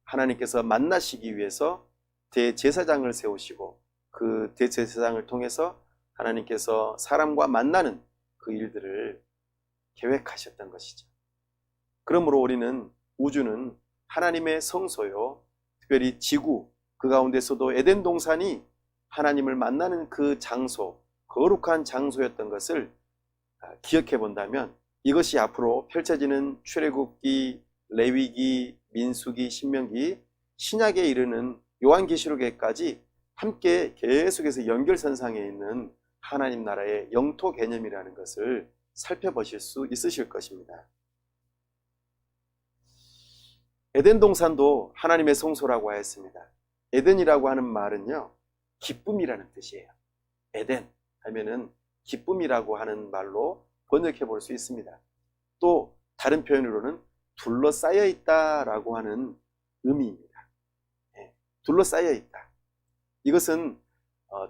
하나님께서 만나시기 위해서 대제사장을 세우시고 그 대제사장을 통해서 하나님께서 사람과 만나는 그 일들을 계획하셨던 것이죠. 그러므로 우리는 우주는 하나님의 성소요, 특별히 지구, 그 가운데서도 에덴 동산이 하나님을 만나는 그 장소, 거룩한 장소였던 것을 기억해 본다면 이것이 앞으로 펼쳐지는 출애굽기, 레위기, 민수기, 신명기, 신약에 이르는 요한계시록에까지 함께 계속해서 연결선상에 있는 하나님 나라의 영토 개념이라는 것을 살펴보실 수 있으실 것입니다. 에덴 동산도 하나님의 성소라고 하였습니다. 에덴이라고 하는 말은요, 기쁨이라는 뜻이에요. 에덴 하면은 기쁨이라고 하는 말로 번역해 볼 수 있습니다. 또 다른 표현으로는 둘러싸여 있다라고 하는 의미입니다. 둘러싸여 있다. 이것은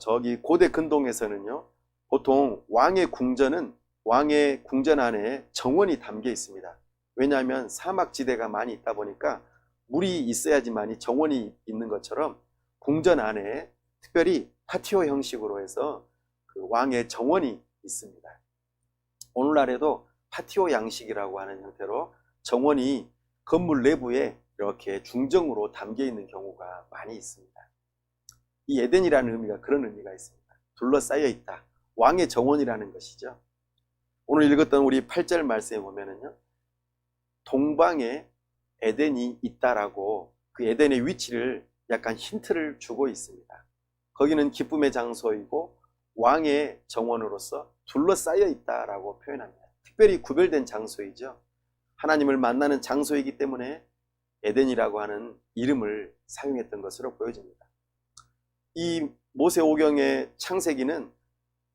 저기 고대 근동에서는요, 보통 왕의 궁전은 왕의 궁전 안에 정원이 담겨 있습니다. 왜냐하면 사막지대가 많이 있다 보니까 물이 있어야지만이 정원이 있는 것처럼 궁전 안에 특별히 파티오 형식으로 해서 그 왕의 정원이 있습니다. 오늘날에도 파티오 양식이라고 하는 형태로 정원이 건물 내부에 이렇게 중정으로 담겨 있는 경우가 많이 있습니다. 이 에덴이라는 의미가 그런 의미가 있습니다. 둘러싸여 있다. 왕의 정원이라는 것이죠. 오늘 읽었던 우리 8절 말씀에 보면은요, 동방에 에덴이 있다라고 그 에덴의 위치를 약간 힌트를 주고 있습니다. 거기는 기쁨의 장소이고 왕의 정원으로서 둘러싸여 있다라고 표현합니다. 특별히 구별된 장소이죠. 하나님을 만나는 장소이기 때문에 에덴이라고 하는 이름을 사용했던 것으로 보여집니다. 이 모세오경의 창세기는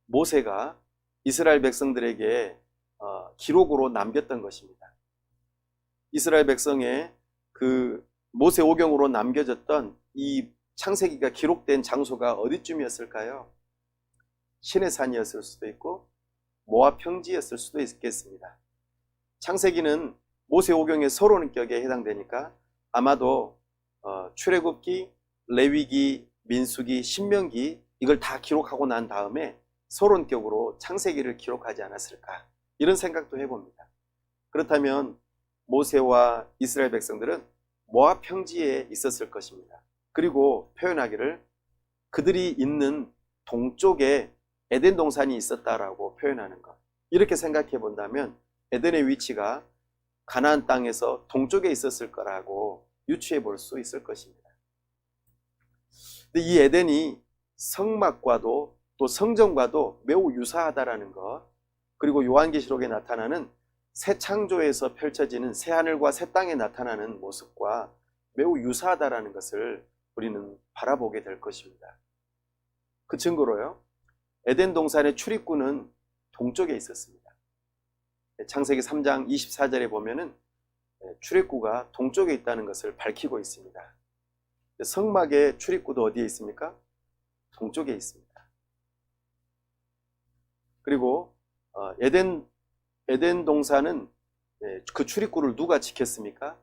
모세가 이스라엘 백성들에게 기록으로 남겼던 것입니다. 이스라엘 백성의 그 모세 오경으로 남겨졌던 이 창세기가 기록된 장소가 어디쯤이었을까요? 시내산이었을 수도 있고 모압 평지였을 수도 있겠습니다. 창세기는 모세 오경의 서론격에 해당되니까 아마도 출애굽기, 레위기, 민수기, 신명기 이걸 다 기록하고 난 다음에 서론격으로 창세기를 기록하지 않았을까, 이런 생각도 해봅니다. 그렇다면 모세와 이스라엘 백성들은 모압 평지에 있었을 것입니다. 그리고 표현하기를 그들이 있는 동쪽에 에덴 동산이 있었다라고 표현하는 것, 이렇게 생각해 본다면 에덴의 위치가 가나안 땅에서 동쪽에 있었을 거라고 유추해 볼 수 있을 것입니다. 근데 이 에덴이 성막과도 또 성전과도 매우 유사하다라는 것, 그리고 요한계시록에 나타나는 새 창조에서 펼쳐지는 새 하늘과 새 땅에 나타나는 모습과 매우 유사하다라는 것을 우리는 바라보게 될 것입니다. 그 증거로요, 에덴 동산의 출입구는 동쪽에 있었습니다. 창세기 3장 24절에 보면은 출입구가 동쪽에 있다는 것을 밝히고 있습니다. 성막의 출입구도 어디에 있습니까? 동쪽에 있습니다. 그리고 에덴 동산은 그 출입구를 누가 지켰습니까?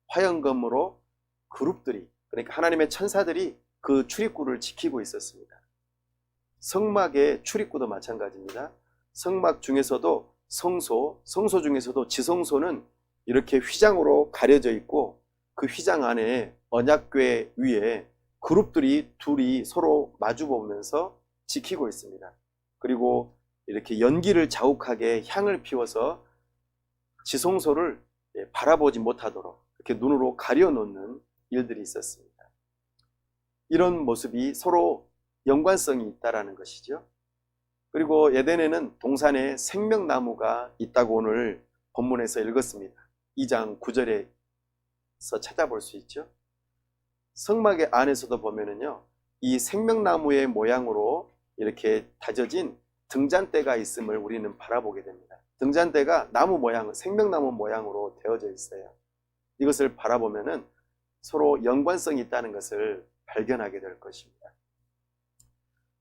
화영검으로 그룹들이, 그러니까 하나님의 천사들이 그 출입구를 지키고 있었습니다. 성막의 출입구도 마찬가지입니다. 성막 중에서도 성소 중에서도 지성소는 이렇게 휘장으로 가려져 있고 그 휘장 안에 언약궤 위에 그룹들이 둘이 서로 마주보면서 지키고 있습니다. 그리고 이렇게 연기를 자욱하게 향을 피워서 지성소를 바라보지 못하도록 이렇게 눈으로 가려놓는 일들이 있었습니다. 이런 모습이 서로 연관성이 있다라는 것이죠. 그리고 에덴에는 동산에 생명나무가 있다고 오늘 본문에서 읽었습니다. 2장 9절에서 찾아볼 수 있죠. 성막의 안에서도 보면은요, 이 생명나무의 모양으로 이렇게 다져진 등잔대가 있음을 우리는 바라보게 됩니다. 등잔대가 나무 모양, 생명나무 모양으로 되어져 있어요. 이것을 바라보면은 서로 연관성이 있다는 것을 발견하게 될 것입니다.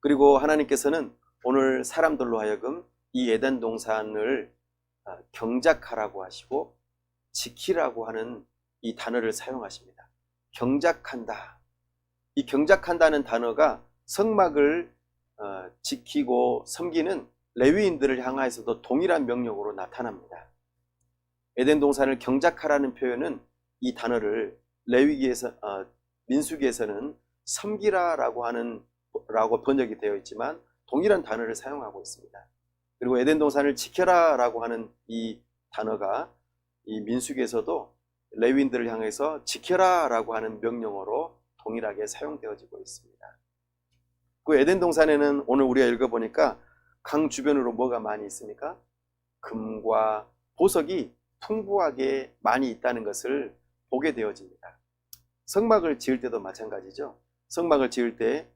그리고 하나님께서는 오늘 사람들로 하여금 이 에덴 동산을 경작하라고 하시고 지키라고 하는 이 단어를 사용하십니다. 경작한다. 이 경작한다는 단어가 성막을 지키고 섬기는 레위인들을 향하여서도 동일한 명령으로 나타납니다. 에덴 동산을 경작하라는 표현은 이 단어를 레위기에서 민수기에서는 섬기라라고 하는 라고 번역이 되어 있지만 동일한 단어를 사용하고 있습니다. 그리고 에덴 동산을 지켜라라고 하는 이 단어가 이 민수기에서도 레위인들을 향해서 지켜라라고 하는 명령어로 동일하게 사용되어지고 있습니다. 그 에덴 동산에는 오늘 우리가 읽어보니까 강 주변으로 뭐가 많이 있습니까? 금과 보석이 풍부하게 많이 있다는 것을 보게 되어집니다. 성막을 지을 때도 마찬가지죠. 성막을 지을 때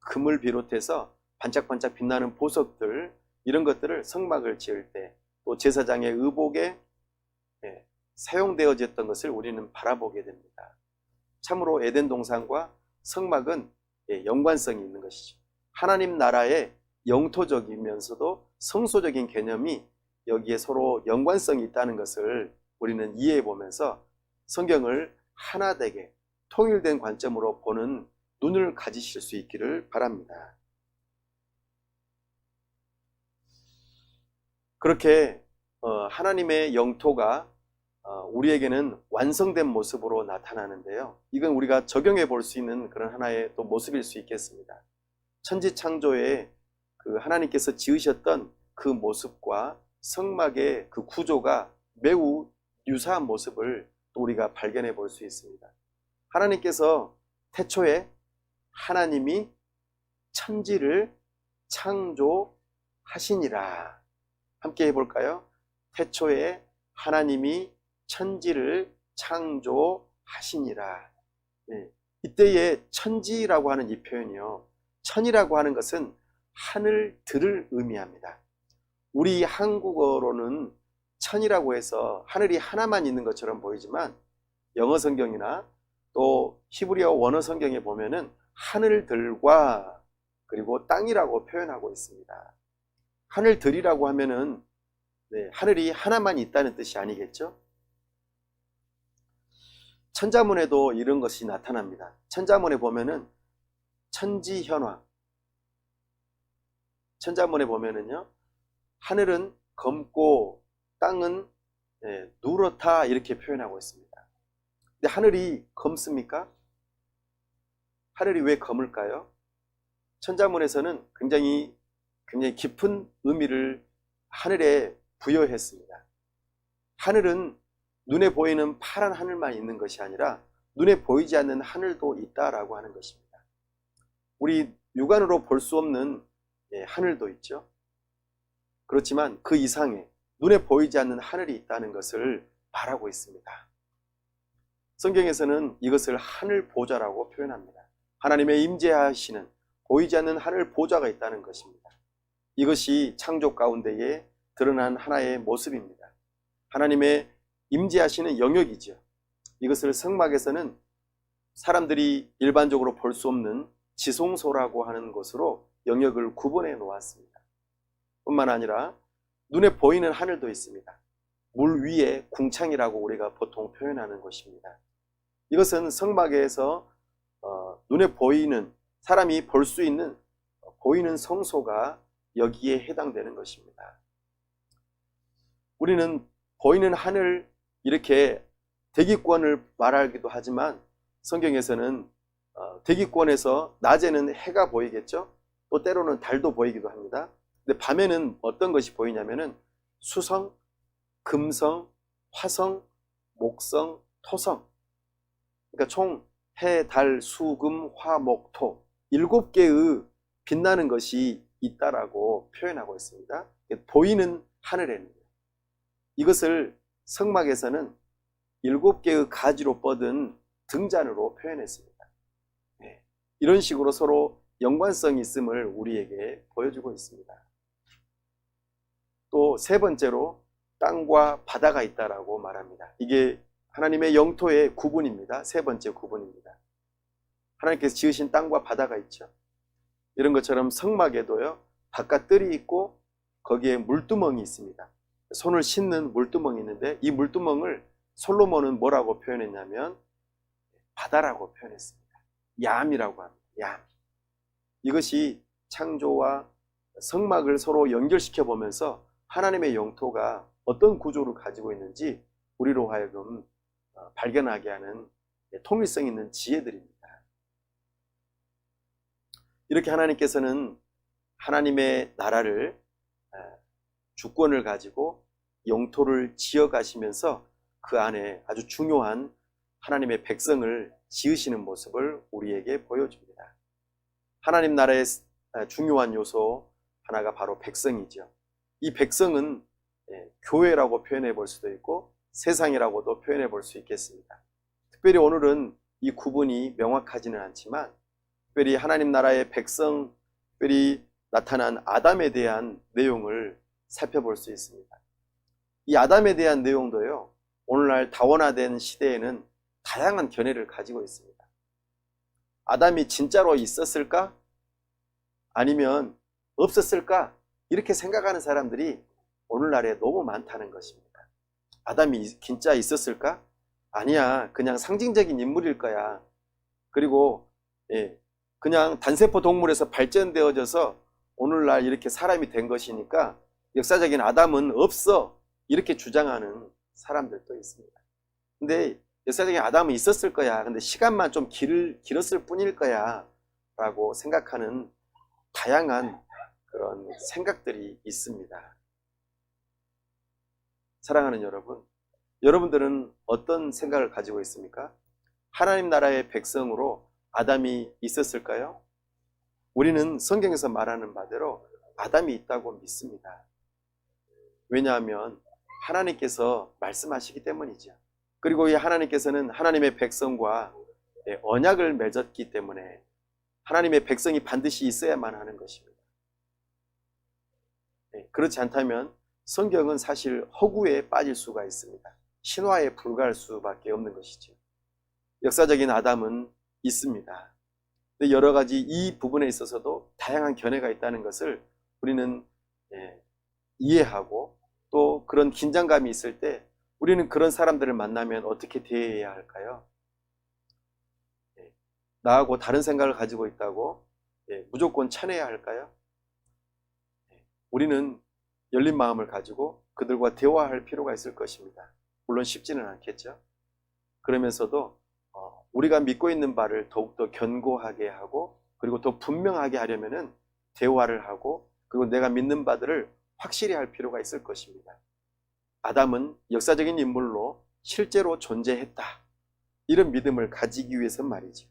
금을 비롯해서 반짝반짝 빛나는 보석들, 이런 것들을 성막을 지을 때 또 제사장의 의복에 사용되어졌던 것을 우리는 바라보게 됩니다. 참으로 에덴 동산과 성막은 연관성이 있는 것이죠. 하나님 나라의 영토적이면서도 성소적인 개념이 여기에 서로 연관성이 있다는 것을 우리는 이해해 보면서 성경을 하나되게 통일된 관점으로 보는 눈을 가지실 수 있기를 바랍니다. 그렇게 하나님의 영토가 우리에게는 완성된 모습으로 나타나는데요. 이건 우리가 적용해 볼 수 있는 그런 하나의 또 모습일 수 있겠습니다. 천지창조에 그 하나님께서 지으셨던 그 모습과 성막의 그 구조가 매우 유사한 모습을 또 우리가 발견해 볼 수 있습니다. 하나님께서 태초에 하나님이 천지를 창조하시니라. 함께 해볼까요? 태초에 하나님이 천지를 창조하시니라. 이때의 천지라고 하는 이 표현이요, 천이라고 하는 것은 하늘들을 의미합니다. 우리 한국어로는 천이라고 해서 하늘이 하나만 있는 것처럼 보이지만 영어 성경이나 또 히브리어 원어 성경에 보면은 하늘들과 그리고 땅이라고 표현하고 있습니다. 하늘들이라고 하면은 하늘이 하나만 있다는 뜻이 아니겠죠? 천자문에도 이런 것이 나타납니다. 천자문에 보면은 천지현화. 천자문에 보면은요, 하늘은 검고 땅은 누렇다 이렇게 표현하고 있습니다. 근데 하늘이 검습니까? 하늘이 왜 검을까요? 천자문에서는 굉장히 깊은 의미를 하늘에 부여했습니다. 하늘은 눈에 보이는 파란 하늘만 있는 것이 아니라 눈에 보이지 않는 하늘도 있다라고 하는 것입니다. 우리 육안으로 볼 수 없는 하늘도 있죠. 그렇지만 그 이상의 눈에 보이지 않는 하늘이 있다는 것을 말하고 있습니다. 성경에서는 이것을 하늘 보좌라고 표현합니다. 하나님의 임재하시는 보이지 않는 하늘 보좌가 있다는 것입니다. 이것이 창조 가운데에 드러난 하나의 모습입니다. 하나님의 임재하시는 영역이죠. 이것을 성막에서는 사람들이 일반적으로 볼 수 없는 지성소라고 하는 것으로 영역을 구분해 놓았습니다. 뿐만 아니라 눈에 보이는 하늘도 있습니다. 물 위에 궁창이라고 우리가 보통 표현하는 것입니다. 이것은 성막에서 눈에 보이는, 사람이 볼 수 있는 보이는 성소가 여기에 해당되는 것입니다. 우리는 보이는 하늘, 이렇게 대기권을 말하기도 하지만 성경에서는 대기권에서 낮에는 해가 보이겠죠. 또 때로는 달도 보이기도 합니다. 근데 밤에는 어떤 것이 보이냐면은 수성, 금성, 화성, 목성, 토성. 그러니까 총 해, 달, 수, 금, 화, 목, 토 7개의 빛나는 것이 있다라고 표현하고 있습니다. 보이는 하늘에는 이것을 성막에서는 7개의 가지로 뻗은 등잔으로 표현했습니다. 이런 식으로 서로 연관성이 있음을 우리에게 보여주고 있습니다. 또 세 번째로 땅과 바다가 있다라고 말합니다. 이게 하나님의 영토의 구분입니다. 세 번째 구분입니다. 하나님께서 지으신 땅과 바다가 있죠. 이런 것처럼 성막에도요, 바깥 뜰이 있고 거기에 물두멍이 있습니다. 손을 씻는 물두멍이 있는데 이 물두멍을 솔로몬은 뭐라고 표현했냐면 바다라고 표현했습니다. 얌이라고 합니다. 얌. 이것이 창조와 성막을 서로 연결시켜 보면서 하나님의 영토가 어떤 구조를 가지고 있는지 우리로 하여금 발견하게 하는 통일성 있는 지혜들입니다. 이렇게 하나님께서는 하나님의 나라를, 주권을 가지고 영토를 지어 가시면서 그 안에 아주 중요한 하나님의 백성을 지으시는 모습을 우리에게 보여줍니다. 하나님 나라의 중요한 요소 하나가 바로 백성이죠. 이 백성은 교회라고 표현해 볼 수도 있고 세상이라고도 표현해 볼 수 있겠습니다. 특별히 오늘은 이 구분이 명확하지는 않지만 특별히 하나님 나라의 백성, 특별히 나타난 아담에 대한 내용을 살펴볼 수 있습니다. 이 아담에 대한 내용도요, 오늘날 다원화된 시대에는 다양한 견해를 가지고 있습니다. 아담이 진짜로 있었을까? 아니면 없었을까? 이렇게 생각하는 사람들이 오늘날에 너무 많다는 것입니다. 아담이 진짜 있었을까? 아니야, 그냥 상징적인 인물일 거야. 그리고 그냥 단세포 동물에서 발전되어져서 오늘날 이렇게 사람이 된 것이니까 역사적인 아담은 없어, 이렇게 주장하는 사람들도 있습니다. 근데 역사적인 아담은 있었을 거야. 근데 시간만 좀 길었을 뿐일 거야 라고 생각하는 다양한 그런 생각들이 있습니다. 사랑하는 여러분, 여러분들은 어떤 생각을 가지고 있습니까? 하나님 나라의 백성으로 아담이 있었을까요? 우리는 성경에서 말하는 바대로 아담이 있다고 믿습니다. 왜냐하면 하나님께서 말씀하시기 때문이죠. 그리고 이 하나님께서는 하나님의 백성과 언약을 맺었기 때문에 하나님의 백성이 반드시 있어야만 하는 것입니다. 그렇지 않다면 성경은 사실 허구에 빠질 수가 있습니다. 신화에 불과할 수밖에 없는 것이죠. 역사적인 아담은 있습니다. 근데 여러 가지 이 부분에 있어서도 다양한 견해가 있다는 것을 우리는 이해하고, 또 그런 긴장감이 있을 때 우리는 그런 사람들을 만나면 어떻게 대해야 할까요? 나하고 다른 생각을 가지고 있다고 무조건 쳐내야 할까요? 우리는 열린 마음을 가지고 그들과 대화할 필요가 있을 것입니다. 물론 쉽지는 않겠죠. 그러면서도 우리가 믿고 있는 바를 더욱더 견고하게 하고, 그리고 더 분명하게 하려면은 대화를 하고, 그리고 내가 믿는 바들을 확실히 할 필요가 있을 것입니다. 아담은 역사적인 인물로 실제로 존재했다, 이런 믿음을 가지기 위해서 말이죠.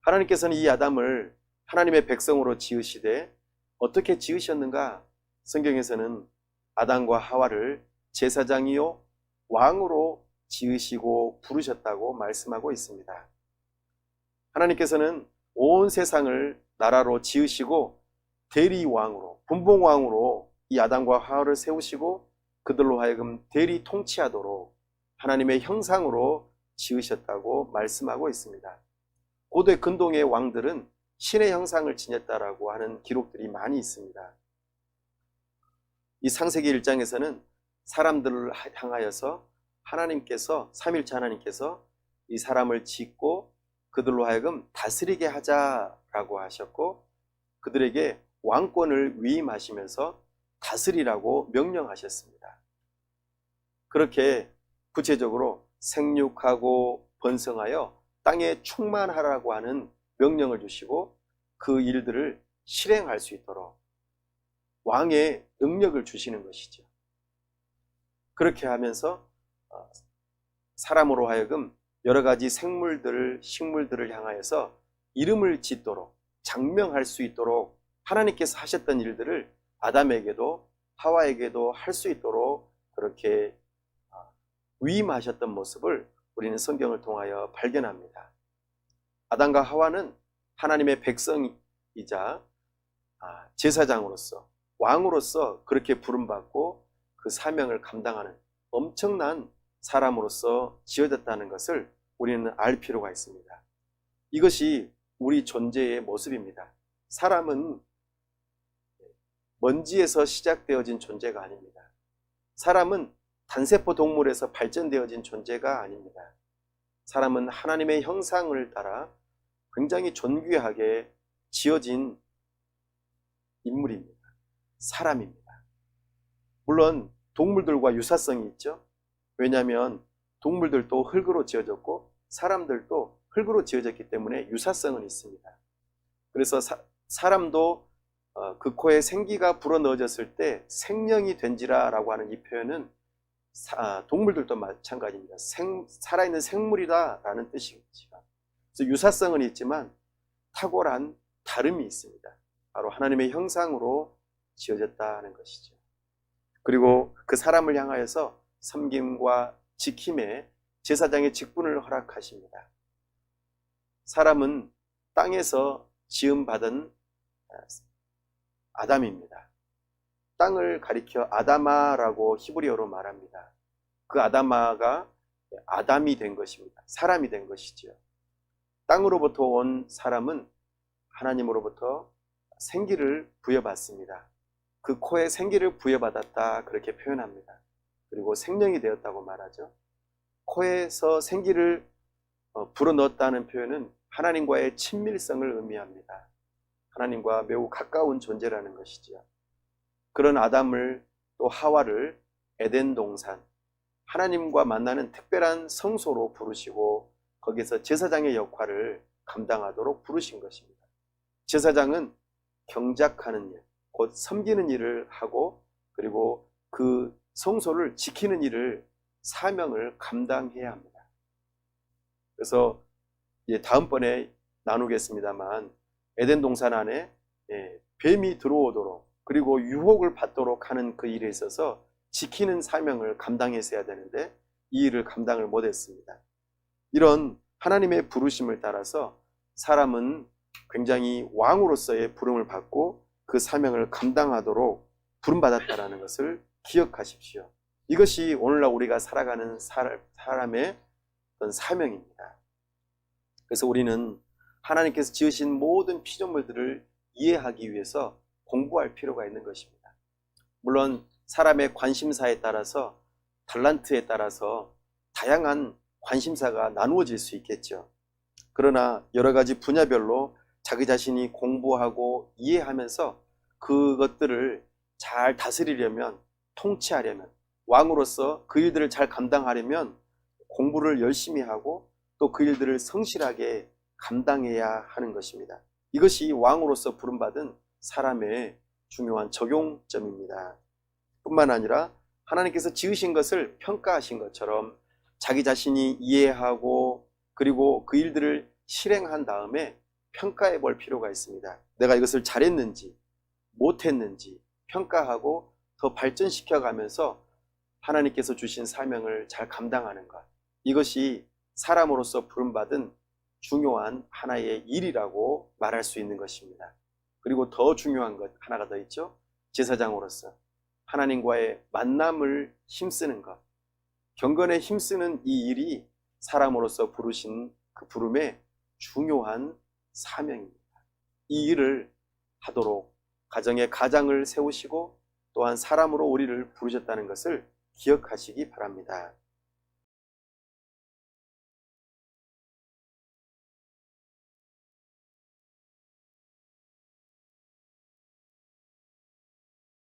하나님께서는 이 아담을 하나님의 백성으로 지으시되 어떻게 지으셨는가? 성경에서는 아담과 하와를 제사장이요 왕으로 지으시고 부르셨다고 말씀하고 있습니다. 하나님께서는 온 세상을 나라로 지으시고 대리왕으로, 분봉왕으로 이 아담과 하와를 세우시고 그들로 하여금 대리 통치하도록 하나님의 형상으로 지으셨다고 말씀하고 있습니다. 고대 근동의 왕들은 신의 형상을 지녔다라고 하는 기록들이 많이 있습니다. 이 창세기 1장에서는 사람들을 향하여서 하나님께서, 삼위일체 하나님께서 이 사람을 짓고 그들로 하여금 다스리게 하자라고 하셨고, 그들에게 왕권을 위임하시면서 다스리라고 명령하셨습니다. 그렇게 구체적으로 생육하고 번성하여 땅에 충만하라고 하는 명령을 주시고 그 일들을 실행할 수 있도록 왕의 능력을 주시는 것이죠. 그렇게 하면서 사람으로 하여금 여러 가지 생물들, 식물들을 향하여서 이름을 짓도록, 장명할 수 있도록 하나님께서 하셨던 일들을 아담에게도 하와에게도 할 수 있도록 그렇게 위임하셨던 모습을 우리는 성경을 통하여 발견합니다. 아담과 하와는 하나님의 백성이자 제사장으로서, 왕으로서 그렇게 부름받고 그 사명을 감당하는 엄청난 사람으로서 지어졌다는 것을 우리는 알 필요가 있습니다. 이것이 우리 존재의 모습입니다. 사람은 먼지에서 시작되어진 존재가 아닙니다. 사람은 단세포 동물에서 발전되어진 존재가 아닙니다. 사람은 하나님의 형상을 따라 굉장히 존귀하게 지어진 인물입니다. 사람입니다. 물론 동물들과 유사성이 있죠. 왜냐하면 동물들도 흙으로 지어졌고 사람들도 흙으로 지어졌기 때문에 유사성은 있습니다. 그래서 사람도 그 코에 생기가 불어넣어졌을 때 생명이 된지라 라고 하는 이 표현은 동물들도 마찬가지입니다. 살아있는 생물이다 라는 뜻이죠. 그래서 유사성은 있지만 탁월한 다름이 있습니다. 바로 하나님의 형상으로 지어졌다는 것이죠. 그리고 그 사람을 향하여서 섬김과 지킴에 제사장의 직분을 허락하십니다. 사람은 땅에서 지음받은 아담입니다. 땅을 가리켜 아다마라고 히브리어로 말합니다. 그 아다마가 아담이 된 것입니다. 사람이 된 것이지요. 땅으로부터 온 사람은 하나님으로부터 생기를 부여받습니다. 그 코에 생기를 부여받았다, 그렇게 표현합니다. 그리고 생명이 되었다고 말하죠. 코에서 생기를 불어넣었다는 표현은 하나님과의 친밀성을 의미합니다. 하나님과 매우 가까운 존재라는 것이지요. 그런 아담을 또 하와를 에덴 동산, 하나님과 만나는 특별한 성소로 부르시고 거기서 제사장의 역할을 감당하도록 부르신 것입니다. 제사장은 경작하는 일, 곧 섬기는 일을 하고 그리고 그 성소를 지키는 일을, 사명을 감당해야 합니다. 그래서 다음번에 나누겠습니다만 에덴 동산 안에 뱀이 들어오도록 그리고 유혹을 받도록 하는 그 일에 있어서 지키는 사명을 감당했어야 되는데 이 일을 감당을 못했습니다. 이런 하나님의 부르심을 따라서 사람은 굉장히 왕으로서의 부름을 받고 그 사명을 감당하도록 부름받았다라는 것을 기억하십시오. 이것이 오늘날 우리가 살아가는 사람의 어떤 사명입니다. 그래서 우리는 하나님께서 지으신 모든 피조물들을 이해하기 위해서 공부할 필요가 있는 것입니다. 물론 사람의 관심사에 따라서 달란트에 따라서 다양한 관심사가 나누어질 수 있겠죠. 그러나 여러 가지 분야별로 자기 자신이 공부하고 이해하면서 그것들을 잘 다스리려면, 통치하려면, 왕으로서 그 일들을 잘 감당하려면 공부를 열심히 하고 또 그 일들을 성실하게 감당해야 하는 것입니다. 이것이 왕으로서 부름받은 사람의 중요한 적용점입니다. 뿐만 아니라 하나님께서 지으신 것을 평가하신 것처럼 자기 자신이 이해하고 그리고 그 일들을 실행한 다음에 평가해 볼 필요가 있습니다. 내가 이것을 잘했는지 못했는지 평가하고 더 발전시켜 가면서 하나님께서 주신 사명을 잘 감당하는 것, 이것이 사람으로서 부름받은 중요한 하나의 일이라고 말할 수 있는 것입니다. 그리고 더 중요한 것 하나가 더 있죠. 제사장으로서 하나님과의 만남을 힘쓰는 것, 경건에 힘쓰는 이 일이 사람으로서 부르신 그 부름의 중요한 사명입니다. 이 일을 하도록 가정의 가장을 세우시고 또한 사람으로 우리를 부르셨다는 것을 기억하시기 바랍니다.